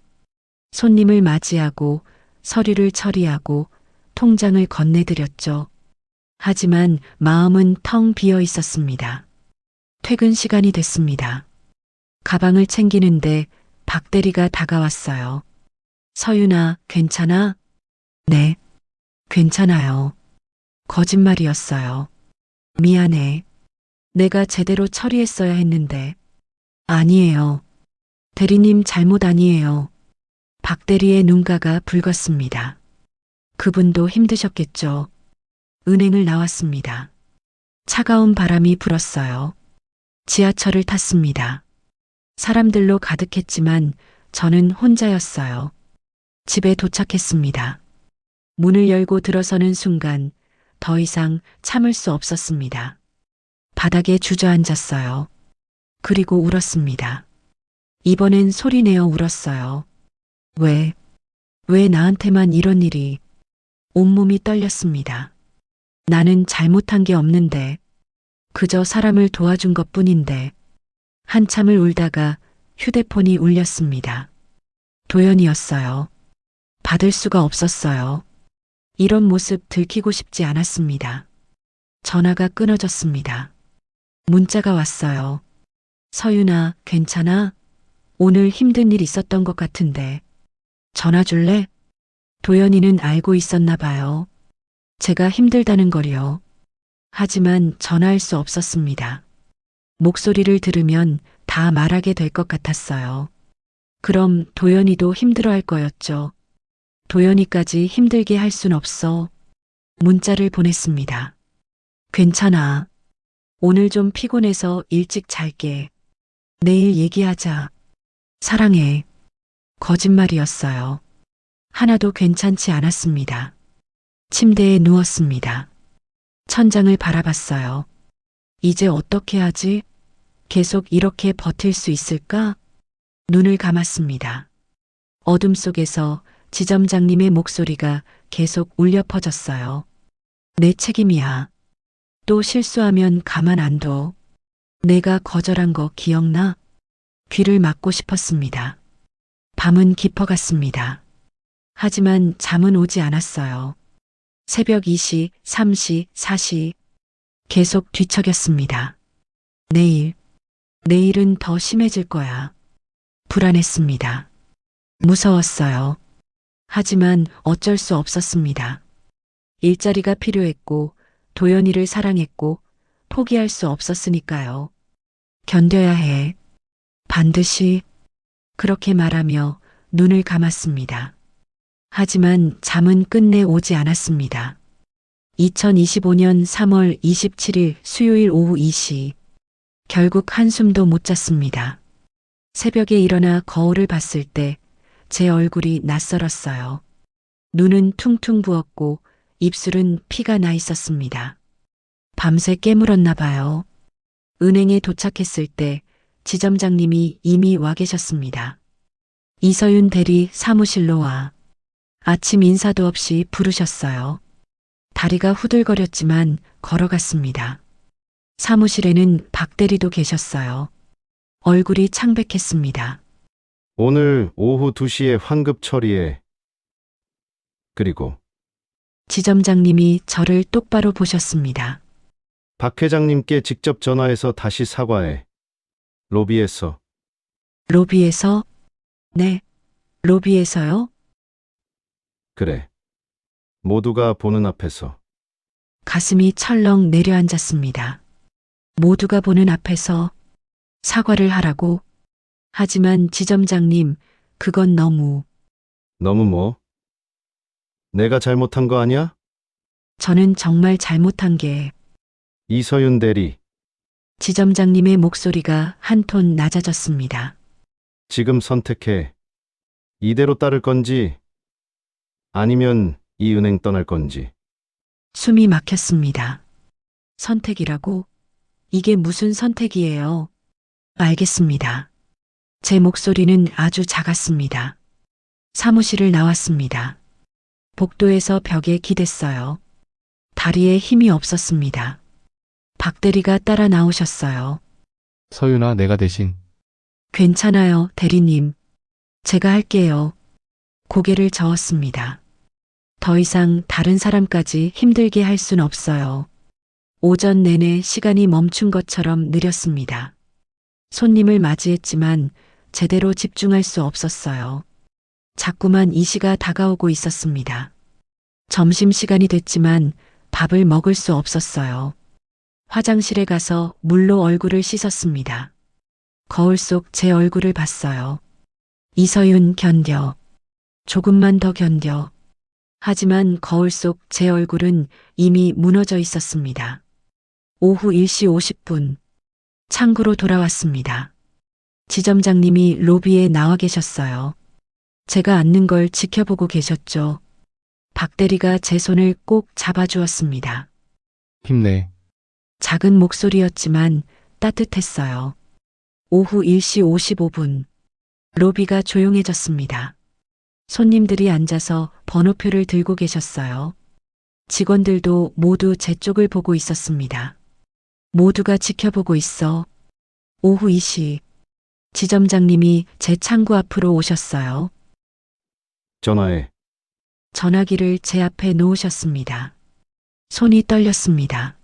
손님을 맞이하고 서류를 처리하고 통장을 건네드렸죠. 하지만 마음은 텅 비어 있었습니다. 퇴근 시간이 됐습니다. 가방을 챙기는데 박 대리가 다가왔어요. 서윤아, 괜찮아? 네, 괜찮아요. 거짓말이었어요. 미안해. 내가 제대로 처리했어야 했는데. 아니에요. 대리님 잘못 아니에요. 박 대리의 눈가가 붉었습니다. 그분도 힘드셨겠죠. 은행을 나왔습니다. 차가운 바람이 불었어요. 지하철을 탔습니다. 사람들로 가득했지만 저는 혼자였어요. 집에 도착했습니다. 문을 열고 들어서는 순간 더 이상 참을 수 없었습니다. 바닥에 주저앉았어요. 그리고 울었습니다. 이번엔 소리내어 울었어요. 왜 나한테만 이런 일이. 온몸이 떨렸습니다. 나는 잘못한 게 없는데, 그저 사람을 도와준 것 뿐인데, 한참을 울다가 휴대폰이 울렸습니다. 도연이었어요. 받을 수가 없었어요. 이런 모습 들키고 싶지 않았습니다. 전화가 끊어졌습니다. 문자가 왔어요. 서윤아, 괜찮아? 오늘 힘든 일 있었던 것 같은데. 전화 줄래? 도연이는 알고 있었나 봐요. 제가 힘들다는 걸요. 하지만 전화할 수 없었습니다. 목소리를 들으면 다 말하게 될 것 같았어요. 그럼 도연이도 힘들어할 거였죠. 도연이까지 힘들게 할 순 없어. 문자를 보냈습니다. 괜찮아. 오늘 좀 피곤해서 일찍 잘게. 내일 얘기하자. 사랑해. 거짓말이었어요. 하나도 괜찮지 않았습니다. 침대에 누웠습니다. 천장을 바라봤어요. 이제 어떻게 하지? 계속 이렇게 버틸 수 있을까? 눈을 감았습니다. 어둠 속에서 지점장님의 목소리가 계속 울려 퍼졌어요. 내 책임이야. 또 실수하면 가만 안 둬. 내가 거절한 거 기억나? 귀를 막고 싶었습니다. 밤은 깊어갔습니다. 하지만 잠은 오지 않았어요. 새벽 2시, 3시, 4시 계속 뒤척였습니다. 내일은 더 심해질 거야. 불안했습니다. 무서웠어요. 하지만 어쩔 수 없었습니다. 일자리가 필요했고 도연이를 사랑했고 포기할 수 없었으니까요. 견뎌야 해. 반드시. 그렇게 말하며 눈을 감았습니다. 하지만 잠은 끝내 오지 않았습니다. 2025년 3월 27일 수요일 오후 2시. 결국 한숨도 못 잤습니다. 새벽에 일어나 거울을 봤을 때 제 얼굴이 낯설었어요. 눈은 퉁퉁 부었고 입술은 피가 나 있었습니다. 밤새 깨물었나 봐요. 은행에 도착했을 때 지점장님이 이미 와 계셨습니다. 이서윤 대리 사무실로 와. 아침 인사도 없이 부르셨어요. 다리가 후들거렸지만 걸어갔습니다. 사무실에는 박 대리도 계셨어요. 얼굴이 창백했습니다. 오늘 오후 2시에 환급 처리해. 그리고 지점장님이 저를 똑바로 보셨습니다. 박 회장님께 직접 전화해서 다시 사과해. 로비에서. 로비에서? 네, 로비에서요? 그래. 모두가 보는 앞에서. 가슴이 철렁 내려앉았습니다. 모두가 보는 앞에서 사과를 하라고? 하지만 지점장님, 그건 너무. 너무 뭐? 내가 잘못한 거 아니야? 저는 정말 잘못한 게. 이서윤 대리, 지점장님의 목소리가 한 톤 낮아졌습니다. 지금 선택해. 이대로 따를 건지, 아니면 이 은행 떠날 건지. 숨이 막혔습니다. 선택이라고? 이게 무슨 선택이에요? 알겠습니다. 제 목소리는 아주 작았습니다. 사무실을 나왔습니다. 복도에서 벽에 기댔어요. 다리에 힘이 없었습니다. 박 대리가 따라 나오셨어요. 서윤아, 내가 대신. 괜찮아요, 대리님. 제가 할게요. 고개를 저었습니다. 더 이상 다른 사람까지 힘들게 할 순 없어요. 오전 내내 시간이 멈춘 것처럼 느렸습니다. 손님을 맞이했지만 제대로 집중할 수 없었어요. 자꾸만 이 시가 다가오고 있었습니다. 점심시간이 됐지만 밥을 먹을 수 없었어요. 화장실에 가서 물로 얼굴을 씻었습니다. 거울 속 제 얼굴을 봤어요. 이서윤 견뎌. 조금만 더 견뎌. 하지만 거울 속 제 얼굴은 이미 무너져 있었습니다. 오후 1시 50분. 창구로 돌아왔습니다. 지점장님이 로비에 나와 계셨어요. 제가 앉는 걸 지켜보고 계셨죠. 박 대리가 제 손을 꼭 잡아주었습니다. 힘내. 작은 목소리였지만 따뜻했어요. 오후 1시 55분. 로비가 조용해졌습니다. 손님들이 앉아서 번호표를 들고 계셨어요. 직원들도 모두 제 쪽을 보고 있었습니다. 모두가 지켜보고 있어. 오후 2시. 지점장님이 제 창구 앞으로 오셨어요. 전화해. 전화기를 제 앞에 놓으셨습니다. 손이 떨렸습니다.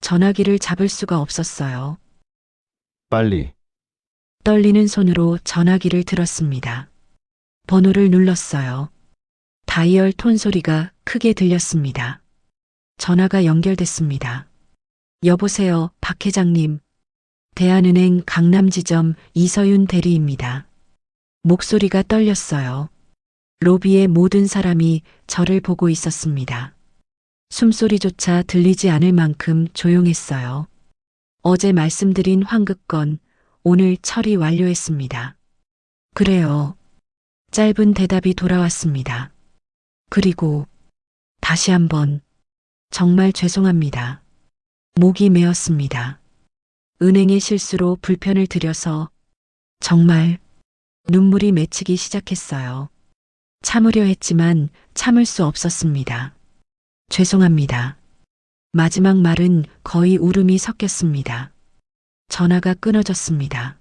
전화기를 잡을 수가 없었어요. 빨리. 떨리는 손으로 전화기를 들었습니다. 번호를 눌렀어요. 다이얼 톤 소리가 크게 들렸습니다. 전화가 연결됐습니다. 여보세요, 박 회장님. 대한은행 강남지점 이서윤 대리입니다. 목소리가 떨렸어요. 로비의 모든 사람이 저를 보고 있었습니다. 숨소리조차 들리지 않을 만큼 조용했어요. 어제 말씀드린 환급건 오늘 처리 완료했습니다. 그래요. 짧은 대답이 돌아왔습니다. 그리고 다시 한번 정말 죄송합니다. 목이 메었습니다. 은행의 실수로 불편을 드려서 정말 눈물이 맺히기 시작했어요. 참으려 했지만 참을 수 없었습니다. 죄송합니다. 마지막 말은 거의 울음이 섞였습니다. 전화가 끊어졌습니다.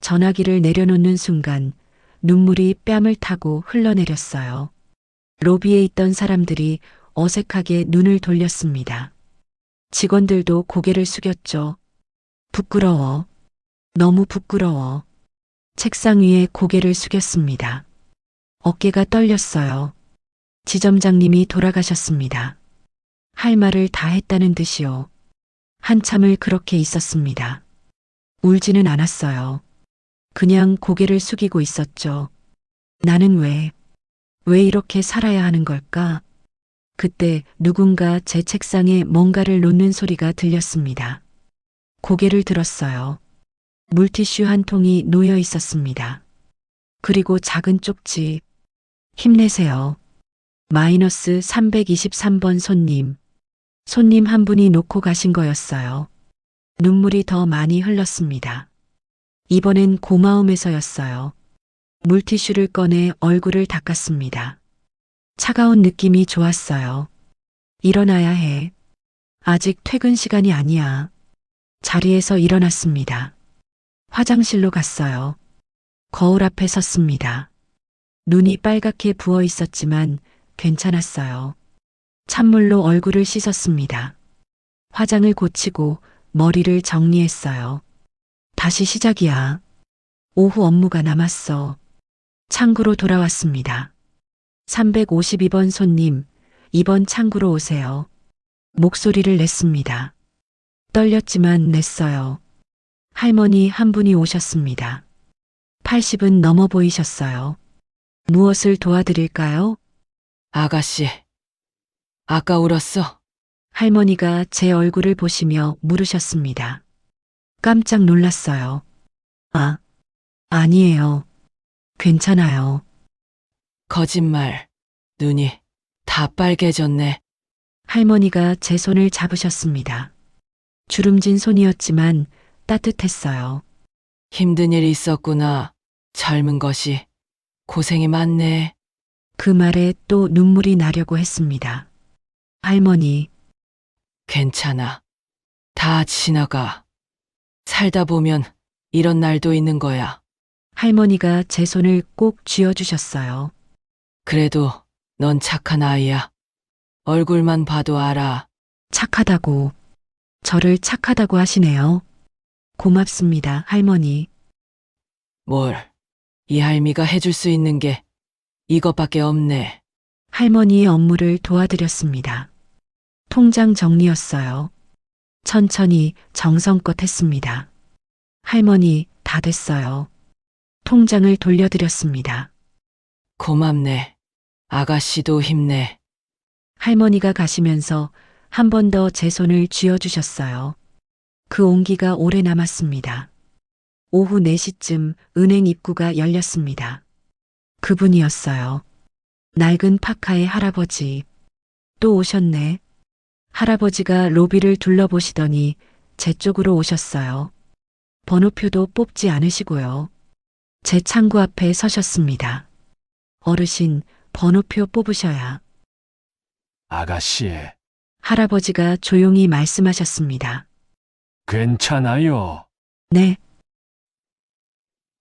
전화기를 내려놓는 순간 눈물이 뺨을 타고 흘러내렸어요. 로비에 있던 사람들이 어색하게 눈을 돌렸습니다. 직원들도 고개를 숙였죠. 부끄러워. 너무 부끄러워. 책상 위에 고개를 숙였습니다. 어깨가 떨렸어요. 지점장님이 돌아가셨습니다. 할 말을 다 했다는 듯이요. 한참을 그렇게 있었습니다. 울지는 않았어요. 그냥 고개를 숙이고 있었죠. 나는 왜 이렇게 살아야 하는 걸까? 그때 누군가 제 책상에 뭔가를 놓는 소리가 들렸습니다. 고개를 들었어요. 물티슈 한 통이 놓여 있었습니다. 그리고 작은 쪽지. 힘내세요. 마이너스 323번 손님. 손님 한 분이 놓고 가신 거였어요. 눈물이 더 많이 흘렀습니다. 이번엔 고마움에서였어요. 물티슈를 꺼내 얼굴을 닦았습니다. 차가운 느낌이 좋았어요. 일어나야 해. 아직 퇴근 시간이 아니야. 자리에서 일어났습니다. 화장실로 갔어요. 거울 앞에 섰습니다. 눈이 빨갛게 부어 있었지만 괜찮았어요. 찬물로 얼굴을 씻었습니다. 화장을 고치고 머리를 정리했어요. 다시 시작이야. 오후 업무가 남았어. 창구로 돌아왔습니다. 352번 손님, 이번 창구로 오세요. 목소리를 냈습니다. 떨렸지만 냈어요. 할머니 한 분이 오셨습니다. 80은 넘어 보이셨어요. 무엇을 도와드릴까요? 아가씨, 아까 울었어? 할머니가 제 얼굴을 보시며 물으셨습니다. 깜짝 놀랐어요. 아니에요. 괜찮아요. 거짓말. 눈이 다 빨개졌네. 할머니가 제 손을 잡으셨습니다. 주름진 손이었지만 따뜻했어요. 힘든 일이 있었구나. 젊은 것이. 고생이 많네. 그 말에 또 눈물이 나려고 했습니다. 할머니, 괜찮아. 다 지나가. 살다 보면 이런 날도 있는 거야. 할머니가 제 손을 꼭 쥐어주셨어요. 그래도 넌 착한 아이야. 얼굴만 봐도 알아. 착하다고, 저를 착하다고 하시네요. 고맙습니다, 할머니. 뭘. 이 할미가 해줄 수 있는 게 이것밖에 없네. 할머니의 업무를 도와드렸습니다. 통장 정리였어요. 천천히 정성껏 했습니다. 할머니, 다 됐어요. 통장을 돌려드렸습니다. 고맙네. 아가씨도 힘내. 할머니가 가시면서 한 번 더 제 손을 쥐어주셨어요. 그 온기가 오래 남았습니다. 오후 4시쯤 은행 입구가 열렸습니다. 그분이었어요. 낡은 파카의 할아버지. 또 오셨네. 할아버지가 로비를 둘러보시더니 제 쪽으로 오셨어요. 번호표도 뽑지 않으시고요. 제 창구 앞에 서셨습니다. 어르신, 번호표 뽑으셔야. 아가씨, 할아버지가 조용히 말씀하셨습니다. 괜찮아요. 네,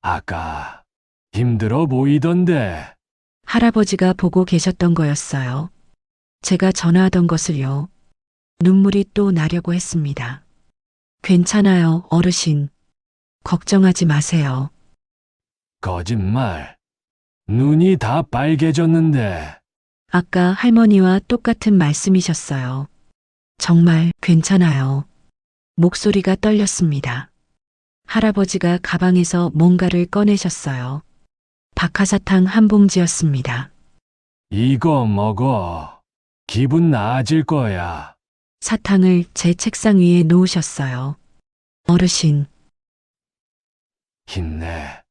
아까 힘들어 보이던데. 할아버지가 보고 계셨던 거였어요. 제가 전화하던 것을요. 눈물이 또 나려고 했습니다. 괜찮아요, 어르신. 걱정하지 마세요. 거짓말. 눈이 다 빨개졌는데. 아까 할머니와 똑같은 말씀이셨어요. 정말 괜찮아요. 목소리가 떨렸습니다. 할아버지가 가방에서 뭔가를 꺼내셨어요. 박하사탕 한 봉지였습니다. 이거 먹어. 기분 나아질 거야. 사탕을 제 책상 위에 놓으셨어요. 어르신, 힘내.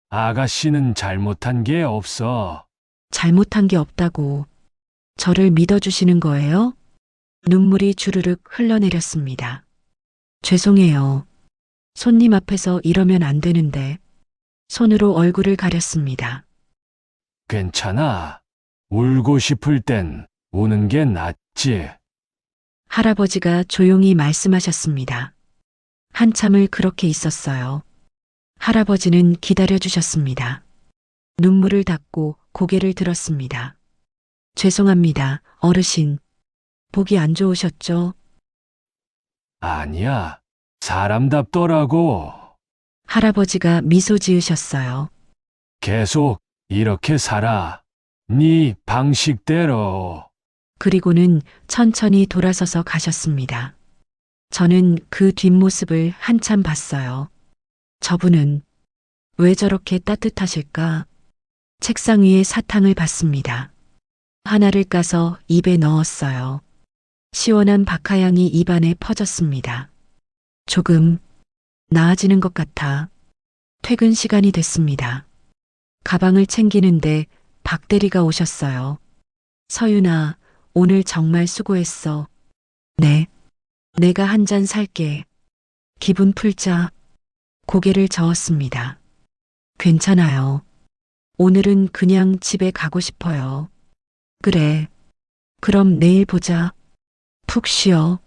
아가씨는 잘못한 게 없어. 잘못한 게 없다고 저를 믿어주시는 거예요? 눈물이 주르륵 흘러내렸습니다. 죄송해요. 손님 앞에서 이러면 안 되는데 손으로 얼굴을 가렸습니다. 괜찮아. 울고 싶을 땐 우는 게 낫지. 할아버지가 조용히 말씀하셨습니다. 한참을 그렇게 있었어요. 할아버지는 기다려주셨습니다. 눈물을 닦고 고개를 들었습니다. 죄송합니다, 어르신. 보기 안 좋으셨죠? 아니야. 사람답더라고. 할아버지가 미소 지으셨어요. 계속 이렇게 살아. 네 방식대로. 그리고는 천천히 돌아서서 가셨습니다. 저는 그 뒷모습을 한참 봤어요. 저분은 왜 저렇게 따뜻하실까? 책상 위에 사탕을 봤습니다. 하나를 까서 입에 넣었어요. 시원한 박하향이 입안에 퍼졌습니다. 조금 나아지는 것 같아. 퇴근 시간이 됐습니다. 가방을 챙기는데 박 대리가 오셨어요. 서윤아, 오늘 정말 수고했어. 네. 내가 한 잔 살게. 기분 풀자. 고개를 저었습니다. 괜찮아요. 오늘은 그냥 집에 가고 싶어요. 그래. 그럼 내일 보자. 푹 쉬어.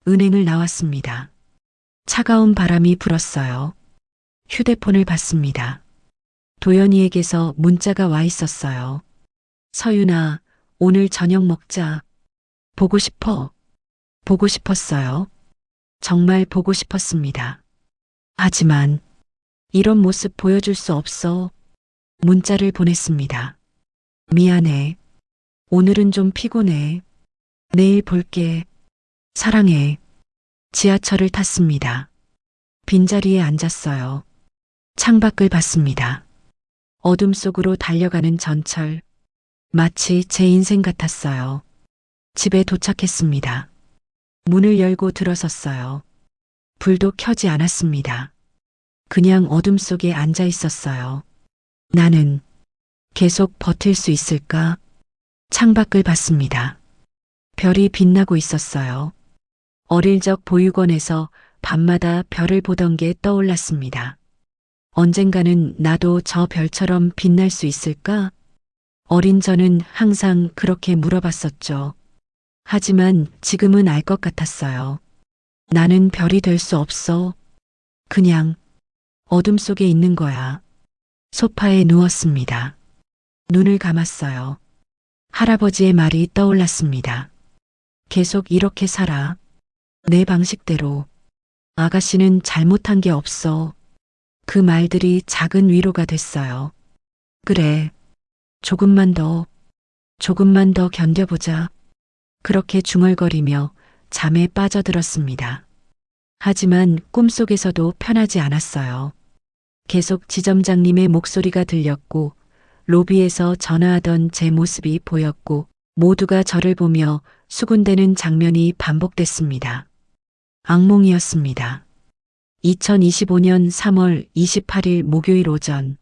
은행을 나왔습니다. 차가운 바람이 불었어요. 휴대폰을 봤습니다. 도연이에게서 문자가 와 있었어요. 서윤아, 오늘 저녁 먹자. 보고 싶어. 보고 싶었어요. 정말 보고 싶었습니다. 하지만 이런 모습 보여줄 수 없어. 문자를 보냈습니다. 미안해. 오늘은 좀 피곤해. 내일 볼게. 사랑해. 지하철을 탔습니다. 빈자리에 앉았어요. 창밖을 봤습니다. 어둠 속으로 달려가는 전철. 마치 제 인생 같았어요. 집에 도착했습니다. 문을 열고 들어섰어요. 불도 켜지 않았습니다. 그냥 어둠 속에 앉아 있었어요. 나는 계속 버틸 수 있을까? 창밖을 봤습니다. 별이 빛나고 있었어요. 어릴 적 보육원에서 밤마다 별을 보던 게 떠올랐습니다. 언젠가는 나도 저 별처럼 빛날 수 있을까? 어린 저는 항상 그렇게 물어봤었죠. 하지만 지금은 알 것 같았어요. 나는 별이 될 수 없어. 그냥 어둠 속에 있는 거야. 소파에 누웠습니다. 눈을 감았어요. 할아버지의 말이 떠올랐습니다. 계속 이렇게 살아. 내 방식대로. 아가씨는 잘못한 게 없어. 그 말들이 작은 위로가 됐어요. 그래. 조금만 더 견뎌보자. 그렇게 중얼거리며 잠에 빠져들었습니다. 하지만 꿈속에서도 편하지 않았어요. 계속 지점장님의 목소리가 들렸고, 로비에서 전화하던 제 모습이 보였고, 모두가 저를 보며 수군대는 장면이 반복됐습니다. 악몽이었습니다. 2025년 3월 28일 목요일 오전,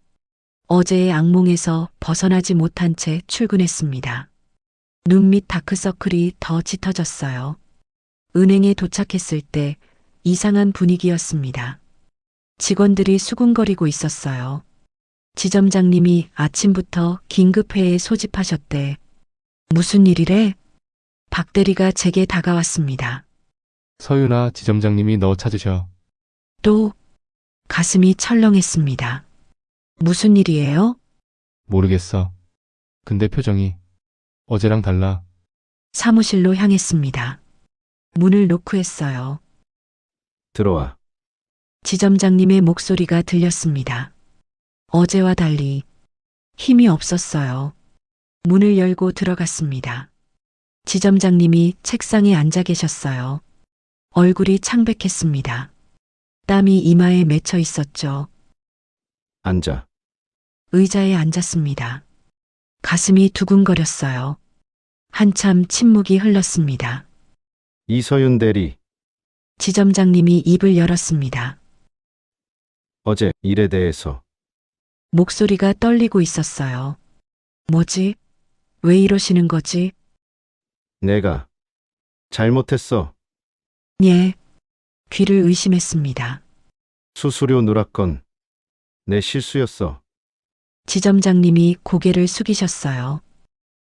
어제의 악몽에서 벗어나지 못한 채 출근했습니다. 눈 밑 다크서클이 더 짙어졌어요. 은행에 도착했을 때 이상한 분위기였습니다. 직원들이 수군거리고 있었어요. 지점장님이 아침부터 긴급회에 소집하셨대. 무슨 일이래? 박 대리가 제게 다가왔습니다. 서윤아, 지점장님이 너 찾으셔. 또 가슴이 철렁했습니다. 무슨 일이에요? 모르겠어. 근데 표정이 어제랑 달라. 사무실로 향했습니다. 문을 노크했어요. 들어와. 지점장님의 목소리가 들렸습니다. 어제와 달리 힘이 없었어요. 문을 열고 들어갔습니다. 지점장님이 책상에 앉아 계셨어요. 얼굴이 창백했습니다. 땀이 이마에 맺혀 있었죠. 앉아. 의자에 앉았습니다. 가슴이 두근거렸어요. 한참 침묵이 흘렀습니다. 이서윤 대리, 지점장님이 입을 열었습니다. 어제 일에 대해서 목소리가 떨리고 있었어요. 뭐지? 왜 이러시는 거지? 내가 잘못했어. 예. 귀를 의심했습니다. 수수료 누락건 내 실수였어. 지점장님이 고개를 숙이셨어요.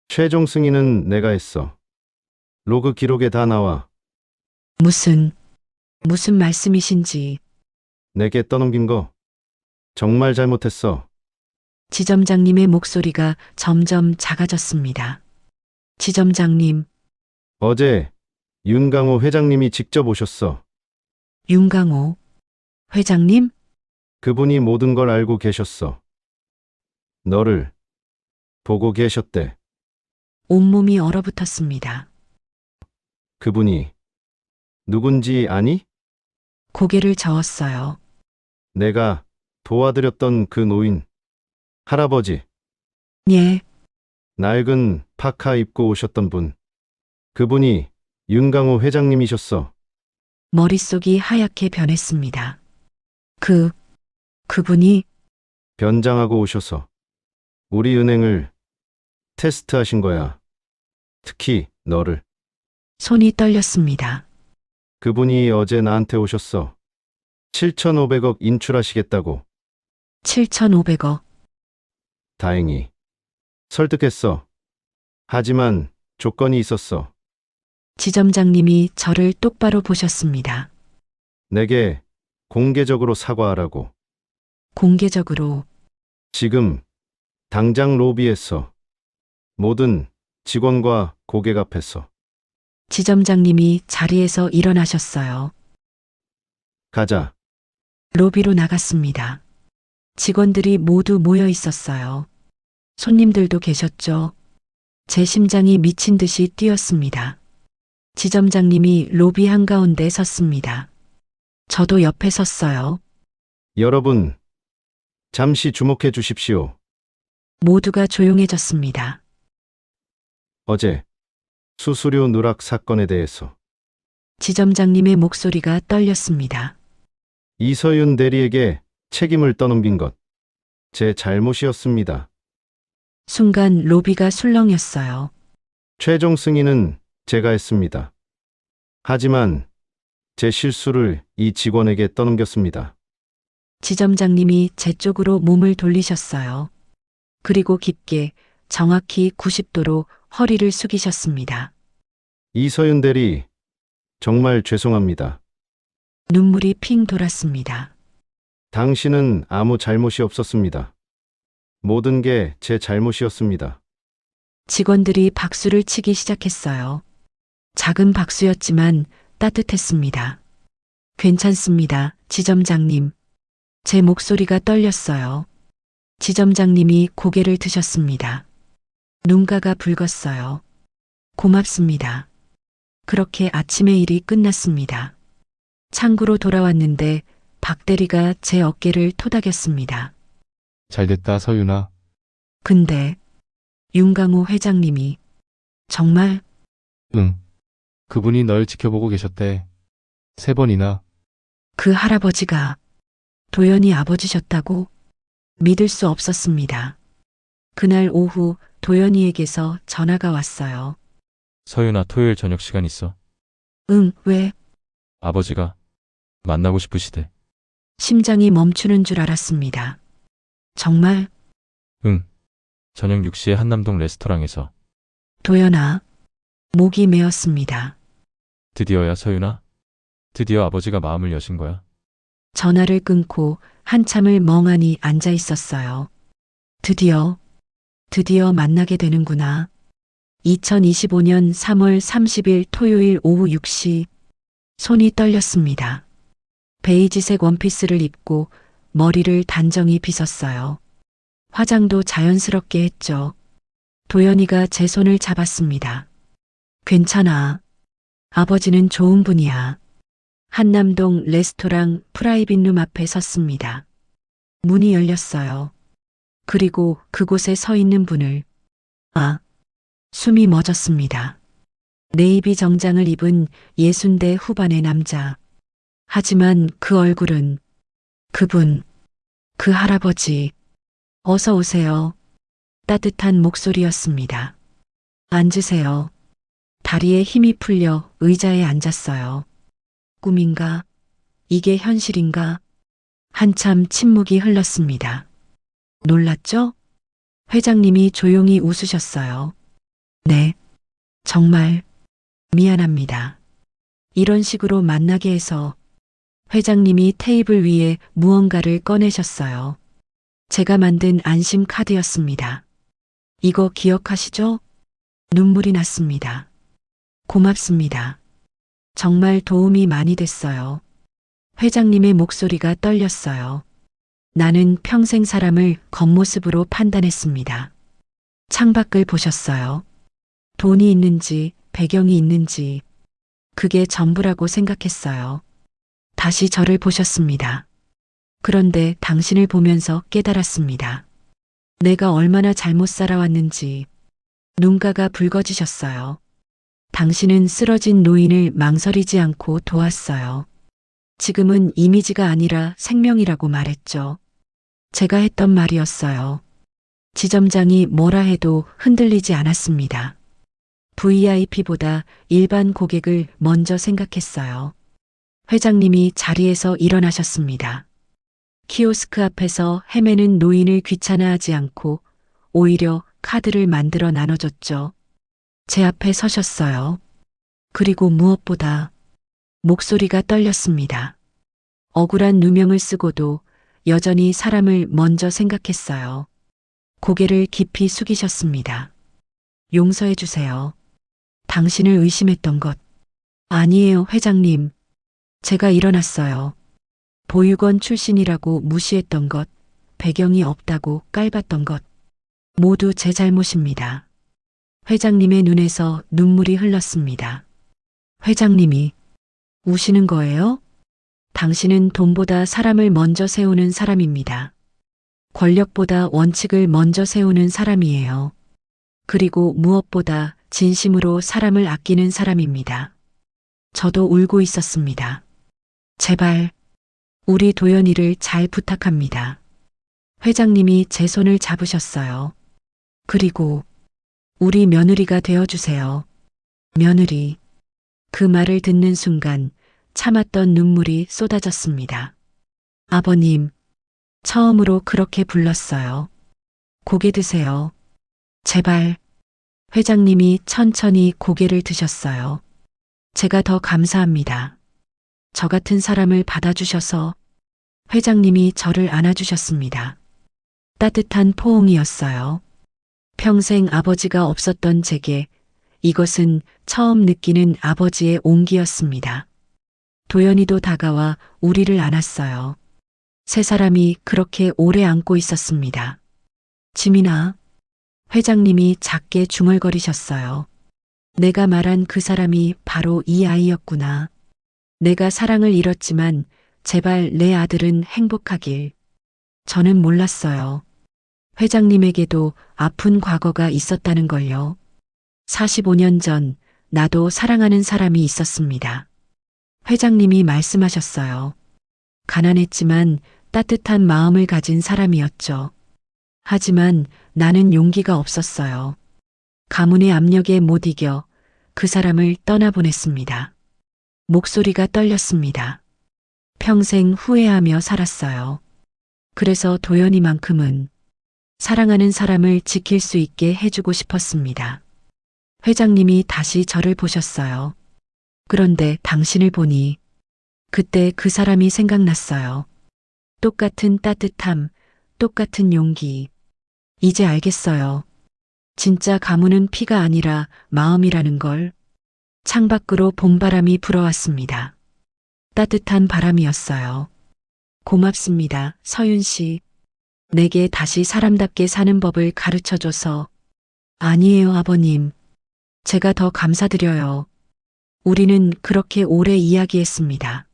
최종 승인은 내가 했어. 로그 기록에 다 나와. 무슨 말씀이신지. 내게 떠넘긴 거 정말 잘못했어. 지점장님의 목소리가 점점 작아졌습니다. 지점장님, 어제 윤강호 회장님이 직접 오셨어. 윤강호 회장님? 그분이 모든 걸 알고 계셨어. 너를 보고 계셨대. 온몸이 얼어붙었습니다. 그분이 누군지 아니? 고개를 저었어요. 내가 도와드렸던 그 노인. 할아버지, 예, 낡은 파카 입고 오셨던 분. 그분이 윤강호 회장님이셨어. 머릿속이 하얗게 변했습니다. 그분이 변장하고 오셔서 우리 은행을 테스트하신 거야. 특히 너를. 손이 떨렸습니다. 그분이 어제 나한테 오셨어. 7,500억 인출하시겠다고. 7,500억. 다행히 설득했어. 하지만 조건이 있었어. 지점장님이 저를 똑바로 보셨습니다. 내게 공개적으로 사과하라고. 공개적으로 지금 당장 로비에서 모든 직원과 고객 앞에서. 지점장님이 자리에서 일어나셨어요. 가자. 로비로 나갔습니다. 직원들이 모두 모여 있었어요. 손님들도 계셨죠. 제 심장이 미친 듯이 뛰었습니다. 지점장님이 로비 한가운데 섰습니다. 저도 옆에 섰어요. 여러분, 잠시 주목해 주십시오. 모두가 조용해졌습니다. 어제 수수료 누락 사건에 대해서 지점장님의 목소리가 떨렸습니다. 이서윤 대리에게 책임을 떠넘긴 것, 제 잘못이었습니다. 순간 로비가 술렁였어요. 최종 승인은 제가 했습니다. 하지만 제 실수를 이 직원에게 떠넘겼습니다. 지점장님이 제 쪽으로 몸을 돌리셨어요. 그리고 깊게 정확히 90도로 허리를 숙이셨습니다. 이서윤 대리, 정말 죄송합니다. 눈물이 핑 돌았습니다. 당신은 아무 잘못이 없었습니다. 모든 게 제 잘못이었습니다. 직원들이 박수를 치기 시작했어요. 작은 박수였지만 따뜻했습니다. 괜찮습니다, 지점장님. 제 목소리가 떨렸어요. 지점장님이 고개를 드셨습니다. 눈가가 붉었어요. 고맙습니다. 그렇게 아침의 일이 끝났습니다. 창구로 돌아왔는데 박 대리가 제 어깨를 토닥였습니다. 잘됐다, 서윤아. 근데 윤강호 회장님이 정말 응. 그분이 널 지켜보고 계셨대. 3번이나. 그 할아버지가 도연이 아버지셨다고 믿을 수 없었습니다. 그날 오후 도연이에게서 전화가 왔어요. 서윤아, 토요일 저녁 시간 있어? 응, 왜? 아버지가 만나고 싶으시대. 심장이 멈추는 줄 알았습니다. 정말 응. 저녁 6시에 한남동 레스토랑에서. 도연아, 목이 메었습니다. 드디어야, 서윤아? 드디어 아버지가 마음을 여신 거야? 전화를 끊고 한참을 멍하니 앉아 있었어요. 드디어 만나게 되는구나. 2025년 3월 30일 토요일 오후 6시. 손이 떨렸습니다. 베이지색 원피스를 입고 머리를 단정히 빗었어요. 화장도 자연스럽게 했죠. 도연이가 제 손을 잡았습니다. 괜찮아. 아버지는 좋은 분이야. 한남동 레스토랑 프라이빗룸 앞에 섰습니다. 문이 열렸어요. 그리고 그곳에 서 있는 분을 숨이 멎었습니다. 네이비 정장을 입은 60대 후반의 남자. 하지만 그 얼굴은 그분, 그 할아버지. 어서 오세요. 따뜻한 목소리였습니다. 앉으세요. 다리에 힘이 풀려 의자에 앉았어요. 꿈인가? 이게 현실인가? 한참 침묵이 흘렀습니다. 놀랐죠? 회장님이 조용히 웃으셨어요. 네, 정말 미안합니다. 이런 식으로 만나게 해서. 회장님이 테이블 위에 무언가를 꺼내셨어요. 제가 만든 안심 카드였습니다. 이거 기억하시죠? 눈물이 났습니다. 고맙습니다. 정말 도움이 많이 됐어요. 회장님의 목소리가 떨렸어요. 나는 평생 사람을 겉모습으로 판단했습니다. 창밖을 보셨어요. 돈이 있는지, 배경이 있는지, 그게 전부라고 생각했어요. 다시 저를 보셨습니다. 그런데 당신을 보면서 깨달았습니다. 내가 얼마나 잘못 살아왔는지. 눈가가 붉어지셨어요. 당신은 쓰러진 노인을 망설이지 않고 도왔어요. 지금은 이미지가 아니라 생명이라고 말했죠. 제가 했던 말이었어요. 지점장이 뭐라 해도 흔들리지 않았습니다. VIP보다 일반 고객을 먼저 생각했어요. 회장님이 자리에서 일어나셨습니다. 키오스크 앞에서 헤매는 노인을 귀찮아하지 않고 오히려 카드를 만들어 나눠줬죠. 제 앞에 서셨어요. 그리고 무엇보다 목소리가 떨렸습니다. 억울한 누명을 쓰고도 여전히 사람을 먼저 생각했어요. 고개를 깊이 숙이셨습니다. 용서해 주세요. 당신을 의심했던 것. 아니에요, 회장님. 제가 일어났어요. 보육원 출신이라고 무시했던 것, 배경이 없다고 깔봤던 것. 모두 제 잘못입니다. 회장님의 눈에서 눈물이 흘렀습니다. 회장님이 우시는 거예요? 당신은 돈보다 사람을 먼저 세우는 사람입니다. 권력보다 원칙을 먼저 세우는 사람이에요. 그리고 무엇보다 진심으로 사람을 아끼는 사람입니다. 저도 울고 있었습니다. 제발, 우리 도연이를 잘 부탁합니다. 회장님이 제 손을 잡으셨어요. 그리고 우리 며느리가 되어주세요. 며느리. 그 말을 듣는 순간 참았던 눈물이 쏟아졌습니다. 아버님, 처음으로 그렇게 불렀어요. 고개 드세요. 제발. 회장님이 천천히 고개를 드셨어요. 제가 더 감사합니다. 저 같은 사람을 받아주셔서 회장님이 저를 안아주셨습니다. 따뜻한 포옹이었어요. 평생 아버지가 없었던 제게 이것은 처음 느끼는 아버지의 온기였습니다. 도연이도 다가와 우리를 안았어요. 세 사람이 그렇게 오래 안고 있었습니다. 지민아, 회장님이 작게 중얼거리셨어요. 내가 말한 그 사람이 바로 이 아이였구나. 내가 사랑을 잃었지만 제발 내 아들은 행복하길. 저는 몰랐어요. 회장님에게도 아픈 과거가 있었다는 걸요. 45년 전 나도 사랑하는 사람이 있었습니다. 회장님이 말씀하셨어요. 가난했지만 따뜻한 마음을 가진 사람이었죠. 하지만 나는 용기가 없었어요. 가문의 압력에 못 이겨 그 사람을 떠나보냈습니다. 목소리가 떨렸습니다. 평생 후회하며 살았어요. 그래서 도연이만큼은 사랑하는 사람을 지킬 수 있게 해주고 싶었습니다. 회장님이 다시 저를 보셨어요. 그런데 당신을 보니 그때 그 사람이 생각났어요. 똑같은 따뜻함, 똑같은 용기. 이제 알겠어요. 진짜 가문은 피가 아니라 마음이라는 걸. 창밖으로 봄바람이 불어왔습니다. 따뜻한 바람이었어요. 고맙습니다, 서윤 씨. 내게 다시 사람답게 사는 법을 가르쳐줘서. 아니에요, 아버님. 제가 더 감사드려요. 우리는 그렇게 오래 이야기했습니다.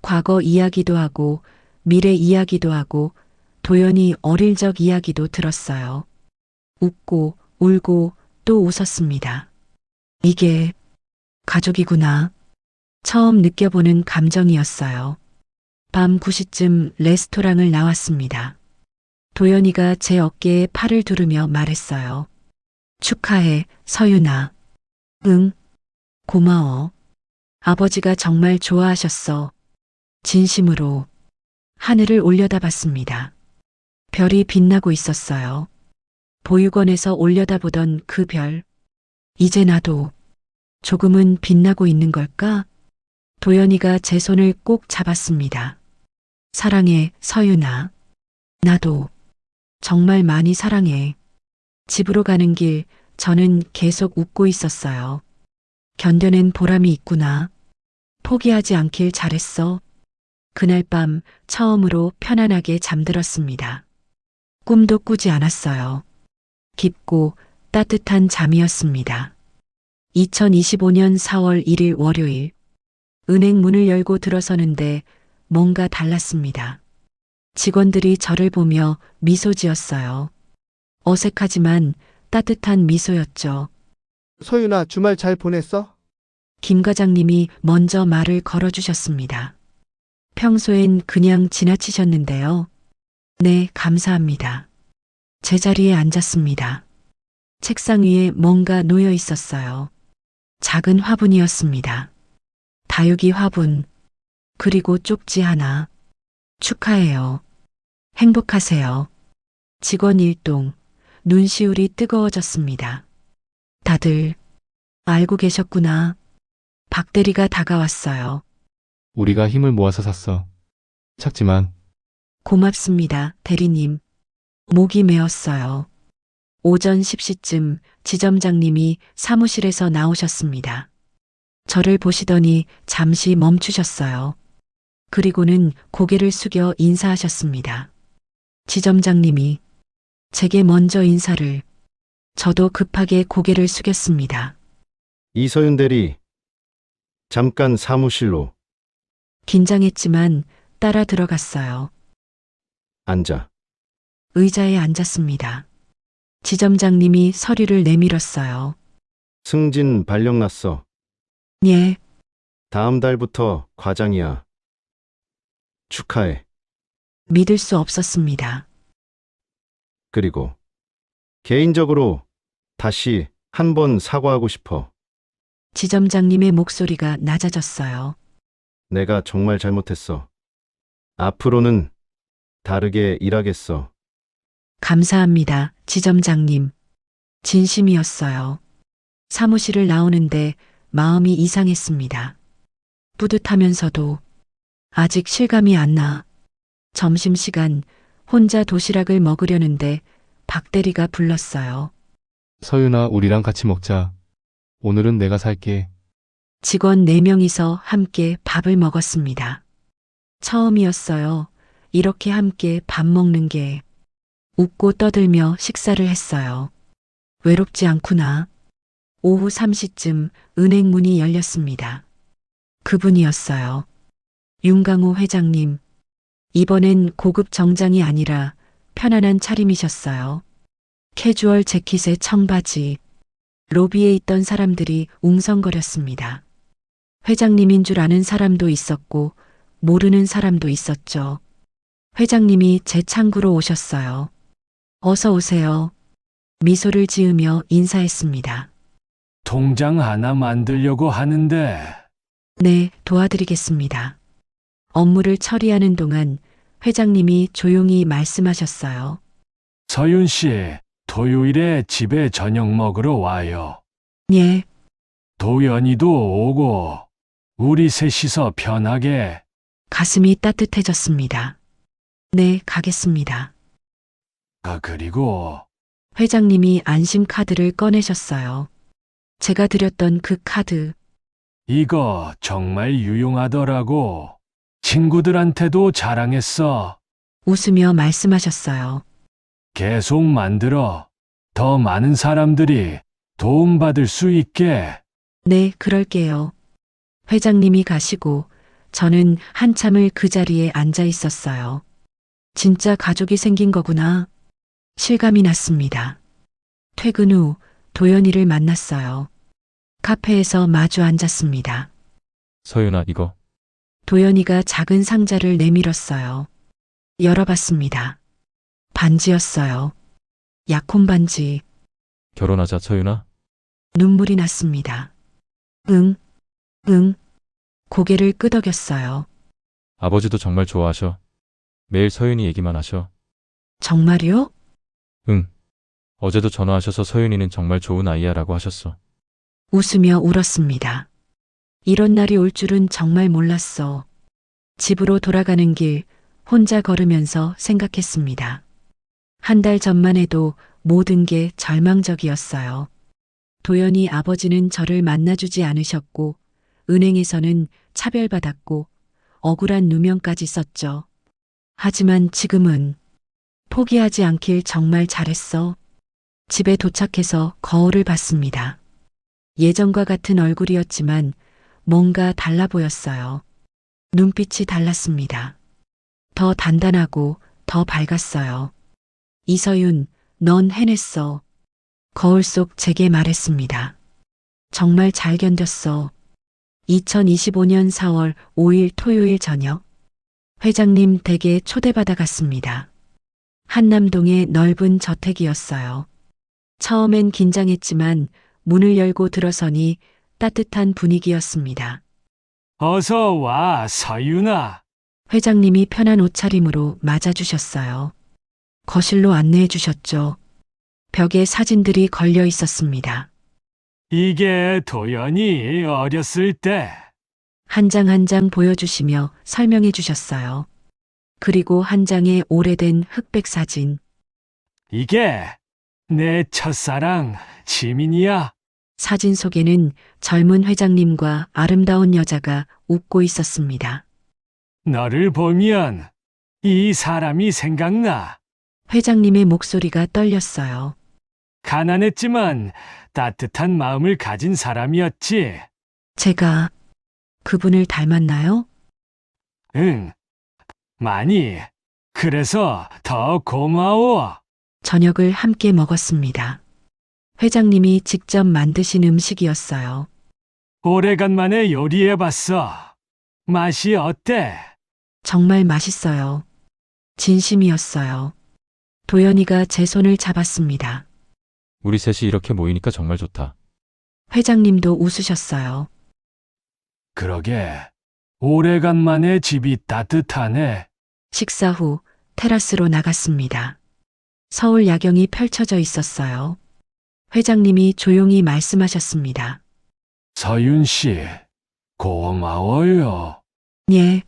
과거 이야기도 하고, 미래 이야기도 하고, 도연이 어릴 적 이야기도 들었어요. 웃고, 울고, 또 웃었습니다. 이게 가족이구나. 처음 느껴보는 감정이었어요. 밤 9시쯤 레스토랑을 나왔습니다. 도연이가 제 어깨에 팔을 두르며 말했어요. 축하해, 서윤아. 응, 고마워. 아버지가 정말 좋아하셨어. 진심으로. 하늘을 올려다봤습니다. 별이 빛나고 있었어요. 보육원에서 올려다보던 그 별. 이제 나도 조금은 빛나고 있는 걸까? 도연이가 제 손을 꼭 잡았습니다. 사랑해, 서윤아. 나도 정말 많이 사랑해. 집으로 가는 길 저는 계속 웃고 있었어요. 견뎌낸 보람이 있구나. 포기하지 않길 잘했어. 그날 밤 처음으로 편안하게 잠들었습니다. 꿈도 꾸지 않았어요. 깊고 따뜻한 잠이었습니다. 2025년 4월 1일 월요일. 은행 문을 열고 들어서는데 뭔가 달랐습니다. 직원들이 저를 보며 미소 지었어요. 어색하지만 따뜻한 미소였죠. 소윤아, 주말 잘 보냈어? 김 과장님이 먼저 말을 걸어주셨습니다. 평소엔 그냥 지나치셨는데요. 네, 감사합니다. 제자리에 앉았습니다. 책상 위에 뭔가 놓여 있었어요. 작은 화분이었습니다. 다육이 화분, 그리고 쪽지 하나. 축하해요. 행복하세요. 직원 일동, 눈시울이 뜨거워졌습니다. 다들 알고 계셨구나. 박 대리가 다가왔어요. 우리가 힘을 모아서 샀어. 작지만 고맙습니다, 대리님. 목이 메었어요. 오전 10시쯤 지점장님이 사무실에서 나오셨습니다. 저를 보시더니 잠시 멈추셨어요. 그리고는 고개를 숙여 인사하셨습니다. 지점장님이 제게 먼저 인사를. 저도 급하게 고개를 숙였습니다. 이서윤 대리, 잠깐 사무실로 긴장했지만 따라 들어갔어요. 앉아. 의자에 앉았습니다. 지점장님이 서류를 내밀었어요. 승진 발령 났어. 예, 다음 달부터 과장이야. 축하해. 믿을 수 없었습니다. 그리고 개인적으로 다시 한 번 사과하고 싶어. 지점장님의 목소리가 낮아졌어요. 내가 정말 잘못했어. 앞으로는 다르게 일하겠어. 감사합니다, 지점장님. 진심이었어요. 사무실을 나오는데 마음이 이상했습니다. 뿌듯하면서도 아직 실감이 안 나. 점심시간 혼자 도시락을 먹으려는데 박 대리가 불렀어요. 서윤아, 우리랑 같이 먹자. 오늘은 내가 살게. 직원 4명이서 함께 밥을 먹었습니다. 처음이었어요. 이렇게 함께 밥 먹는 게. 웃고 떠들며 식사를 했어요. 외롭지 않구나. 오후 3시쯤 은행 문이 열렸습니다. 그분이었어요. 윤강호 회장님. 이번엔 고급 정장이 아니라 편안한 차림이셨어요. 캐주얼 재킷에 청바지. 로비에 있던 사람들이 웅성거렸습니다. 회장님인 줄 아는 사람도 있었고 모르는 사람도 있었죠. 회장님이 제 창구로 오셨어요. 어서 오세요. 미소를 지으며 인사했습니다. 통장 하나 만들려고 하는데 네, 도와드리겠습니다. 업무를 처리하는 동안 회장님이 조용히 말씀하셨어요. 서윤 씨, 토요일에 집에 저녁 먹으러 와요. 예, 도연이도 오고 우리 셋이서 편하게. 가슴이 따뜻해졌습니다. 네, 가겠습니다. 그리고 회장님이 안심 카드를 꺼내셨어요. 제가 드렸던 그 카드. 이거 정말 유용하더라고. 친구들한테도 자랑했어. 웃으며 말씀하셨어요. 계속 만들어. 더 많은 사람들이 도움받을 수 있게. 네, 그럴게요. 회장님이 가시고 저는 한참을 그 자리에 앉아 있었어요. 진짜 가족이 생긴 거구나. 실감이 났습니다. 퇴근 후 도연이를 만났어요. 카페에서 마주 앉았습니다. 서윤아, 이거. 도연이가 작은 상자를 내밀었어요. 열어봤습니다. 반지였어요. 약혼 반지. 결혼하자, 서윤아. 눈물이 났습니다. 응, 응. 고개를 끄덕였어요. 아버지도 정말 좋아하셔. 매일 서윤이 얘기만 하셔. 정말요? 응. 어제도 전화하셔서 서윤이는 정말 좋은 아이야라고 하셨어. 웃으며 울었습니다. 이런 날이 올 줄은 정말 몰랐어. 집으로 돌아가는 길 혼자 걸으면서 생각했습니다. 한 달 전만 해도 모든 게 절망적이었어요. 도연이 아버지는 저를 만나주지 않으셨고 은행에서는 차별받았고 억울한 누명까지 썼죠. 하지만 지금은 포기하지 않길 정말 잘했어. 집에 도착해서 거울을 봤습니다. 예전과 같은 얼굴이었지만 뭔가 달라 보였어요. 눈빛이 달랐습니다. 더 단단하고 더 밝았어요. 이서윤, 넌 해냈어. 거울 속 제게 말했습니다. 정말 잘 견뎠어. 2025년 4월 5일 토요일 저녁. 회장님 댁에 초대받아 갔습니다. 한남동의 넓은 저택이었어요. 처음엔 긴장했지만 문을 열고 들어서니 따뜻한 분위기였습니다. 어서 와, 서윤아. 회장님이 편한 옷차림으로 맞아주셨어요. 거실로 안내해 주셨죠. 벽에 사진들이 걸려 있었습니다. 이게 도연이 어렸을 때. 한 장 한 장 보여주시며 설명해 주셨어요. 그리고 한 장의 오래된 흑백 사진. 이게 내 첫사랑 지민이야. 사진 속에는 젊은 회장님과 아름다운 여자가 웃고 있었습니다. 너를 보면 이 사람이 생각나. 회장님의 목소리가 떨렸어요. 가난했지만 따뜻한 마음을 가진 사람이었지. 제가 그분을 닮았나요? 응, 많이. 그래서 더 고마워. 저녁을 함께 먹었습니다. 회장님이 직접 만드신 음식이었어요. 오래간만에 요리해봤어. 맛이 어때? 정말 맛있어요. 진심이었어요. 도연이가 제 손을 잡았습니다. 우리 셋이 이렇게 모이니까 정말 좋다. 회장님도 웃으셨어요. 그러게. 오래간만에 집이 따뜻하네. 식사 후 테라스로 나갔습니다. 서울 야경이 펼쳐져 있었어요. 회장님이 조용히 말씀하셨습니다. 서윤 씨, 고마워요. 예,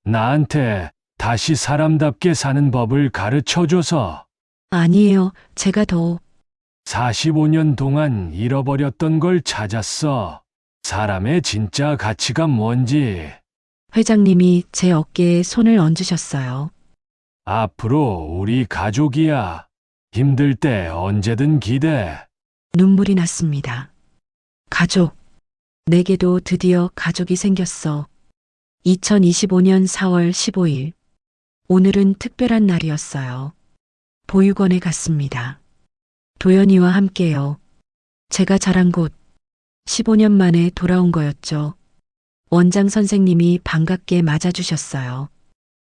나한테 다시 사람답게 사는 법을 가르쳐줘서 아니에요. 제가 더 45년 동안 잃어버렸던 걸 찾았어. 사람의 진짜 가치가 뭔지. 회장님이 제 어깨에 손을 얹으셨어요. 앞으로 우리 가족이야. 힘들 때 언제든 기대. 눈물이 났습니다. 가족. 내게도 드디어 가족이 생겼어. 2025년 4월 15일. 오늘은 특별한 날이었어요. 보육원에 갔습니다. 도연이와 함께요. 제가 자란 곳. 15년 만에 돌아온 거였죠. 원장 선생님이 반갑게 맞아주셨어요.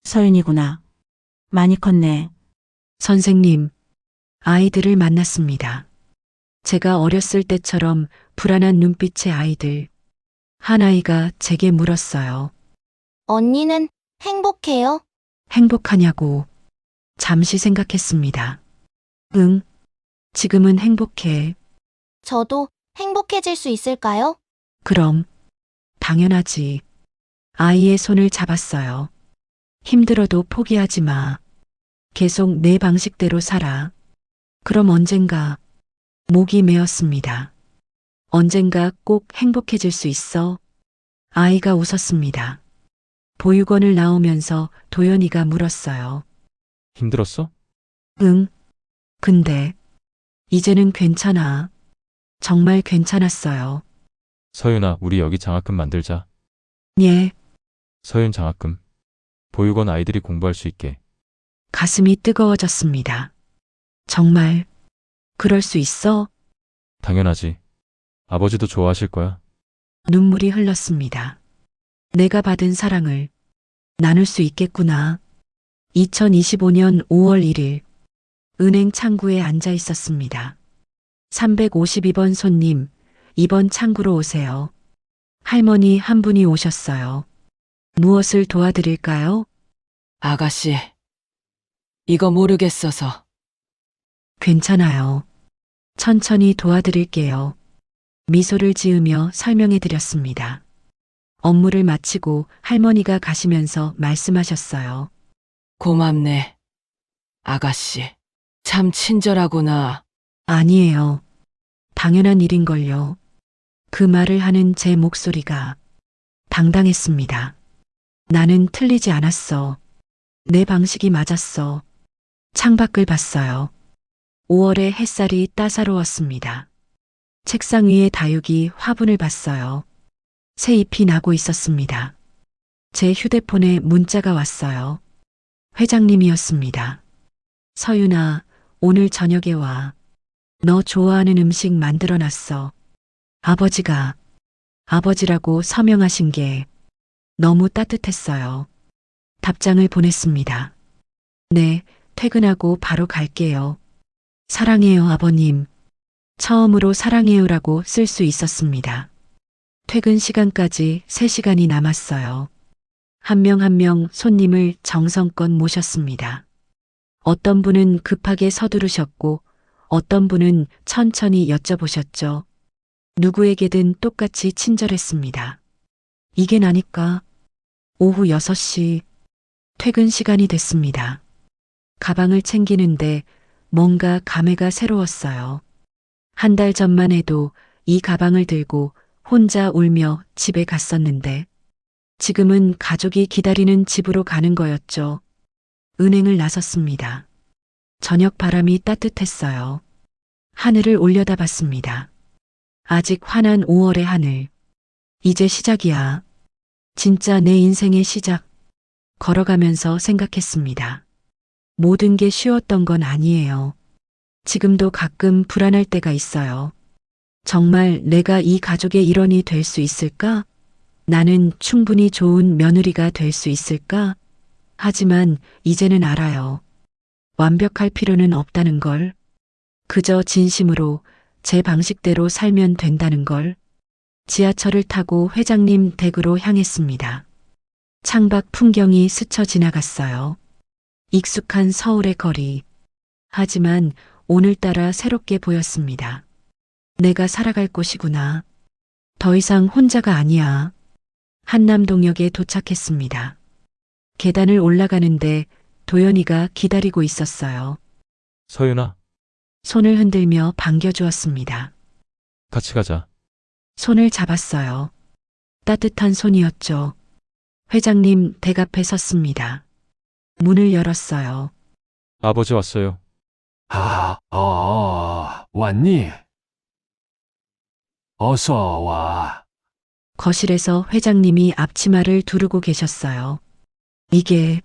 서윤이구나. 많이 컸네. 선생님, 아이들을 만났습니다. 제가 어렸을 때처럼 불안한 눈빛의 아이들. 한 아이가 제게 물었어요. 언니는 행복해요? 행복하냐고. 잠시 생각했습니다. 응, 지금은 행복해. 저도 행복해질 수 있을까요? 그럼, 당연하지. 아이의 손을 잡았어요. 힘들어도 포기하지 마. 계속 내 방식대로 살아. 그럼 언젠가, 목이 메었습니다. 언젠가 꼭 행복해질 수 있어. 아이가 웃었습니다. 보육원을 나오면서 도연이가 물었어요. 힘들었어? 응. 근데, 이제는 괜찮아. 정말 괜찮았어요. 서윤아, 우리 여기 장학금 만들자. 예, 서윤 장학금. 보육원 아이들이 공부할 수 있게. 가슴이 뜨거워졌습니다. 정말, 그럴 수 있어? 당연하지. 아버지도 좋아하실 거야. 눈물이 흘렀습니다. 내가 받은 사랑을 나눌 수 있겠구나. 2025년 5월 1일, 은행 창구에 앉아 있었습니다. 352번 손님, 이번 창구로 오세요. 할머니 한 분이 오셨어요. 무엇을 도와드릴까요? 아가씨, 이거 모르겠어서. 괜찮아요. 천천히 도와드릴게요. 미소를 지으며 설명해 드렸습니다. 업무를 마치고 할머니가 가시면서 말씀하셨어요. 고맙네. 아가씨, 참 친절하구나. 아니에요. 당연한 일인걸요. 그 말을 하는 제 목소리가 당당했습니다. 나는 틀리지 않았어. 내 방식이 맞았어. 창밖을 봤어요. 5월의 햇살이 따사로웠습니다. 책상 위에 다육이 화분을 봤어요. 새 잎이 나고 있었습니다. 제 휴대폰에 문자가 왔어요. 회장님이었습니다. 서윤아, 오늘 저녁에 와. 너 좋아하는 음식 만들어 놨어. 아버지가 아버지라고 서명하신 게 너무 따뜻했어요. 답장을 보냈습니다. 네, 퇴근하고 바로 갈게요. 사랑해요, 아버님. 처음으로 사랑해요라고 쓸 수 있었습니다. 퇴근 시간까지 3시간이 남았어요. 한 명 한 명 손님을 정성껏 모셨습니다. 어떤 분은 급하게 서두르셨고 어떤 분은 천천히 여쭤보셨죠. 누구에게든 똑같이 친절했습니다. 이게 나니까 오후 6시 퇴근 시간이 됐습니다. 가방을 챙기는데 뭔가 감회가 새로웠어요. 한 달 전만 해도 이 가방을 들고 혼자 울며 집에 갔었는데 지금은 가족이 기다리는 집으로 가는 거였죠. 은행을 나섰습니다. 저녁 바람이 따뜻했어요. 하늘을 올려다봤습니다. 아직 환한 5월의 하늘. 이제 시작이야. 진짜 내 인생의 시작. 걸어가면서 생각했습니다. 모든 게 쉬웠던 건 아니에요. 지금도 가끔 불안할 때가 있어요. 정말 내가 이 가족의 일원이 될 수 있을까? 나는 충분히 좋은 며느리가 될 수 있을까? 하지만 이제는 알아요. 완벽할 필요는 없다는 걸. 그저 진심으로 제 방식대로 살면 된다는 걸. 지하철을 타고 회장님 댁으로 향했습니다. 창밖 풍경이 스쳐 지나갔어요. 익숙한 서울의 거리. 하지만 오늘따라 새롭게 보였습니다. 내가 살아갈 곳이구나. 더 이상 혼자가 아니야. 한남동역에 도착했습니다. 계단을 올라가는데 도연이가 기다리고 있었어요. 서윤아, 손을 흔들며 반겨주었습니다. 같이 가자. 손을 잡았어요. 따뜻한 손이었죠. 회장님 댁 앞에 섰습니다. 문을 열었어요. 아버지 왔어요. 왔니? 어서 와. 거실에서 회장님이 앞치마를 두르고 계셨어요. 이게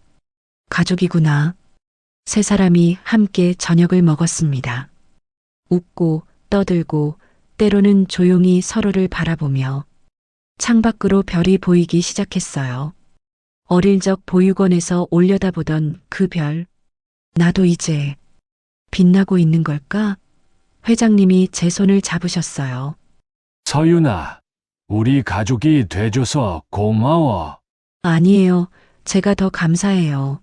가족이구나. 세 사람이 함께 저녁을 먹었습니다. 웃고 떠들고 때로는 조용히 서로를 바라보며 창밖으로 별이 보이기 시작했어요. 어릴 적 보육원에서 올려다보던 그 별. 나도 이제 빛나고 있는 걸까? 회장님이 제 손을 잡으셨어요. 서윤아, 우리 가족이 돼줘서 고마워. 아니에요. 제가 더 감사해요.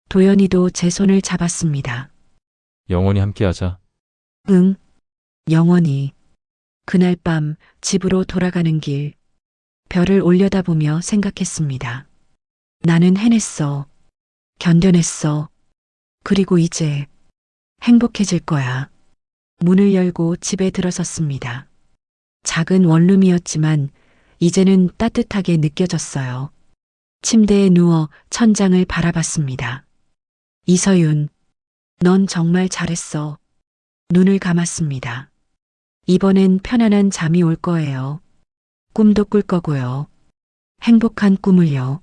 도연이도 제 손을 잡았습니다. 영원히 함께하자. 응, 영원히. 그날 밤 집으로 돌아가는 길, 별을 올려다보며 생각했습니다. 나는 해냈어. 견뎌냈어. 그리고 이제 행복해질 거야. 문을 열고 집에 들어섰습니다. 작은 원룸이었지만 이제는 따뜻하게 느껴졌어요. 침대에 누워 천장을 바라봤습니다. 이서윤, 넌 정말 잘했어. 눈을 감았습니다. 이번엔 편안한 잠이 올 거예요. 꿈도 꿀 거고요. 행복한 꿈을요.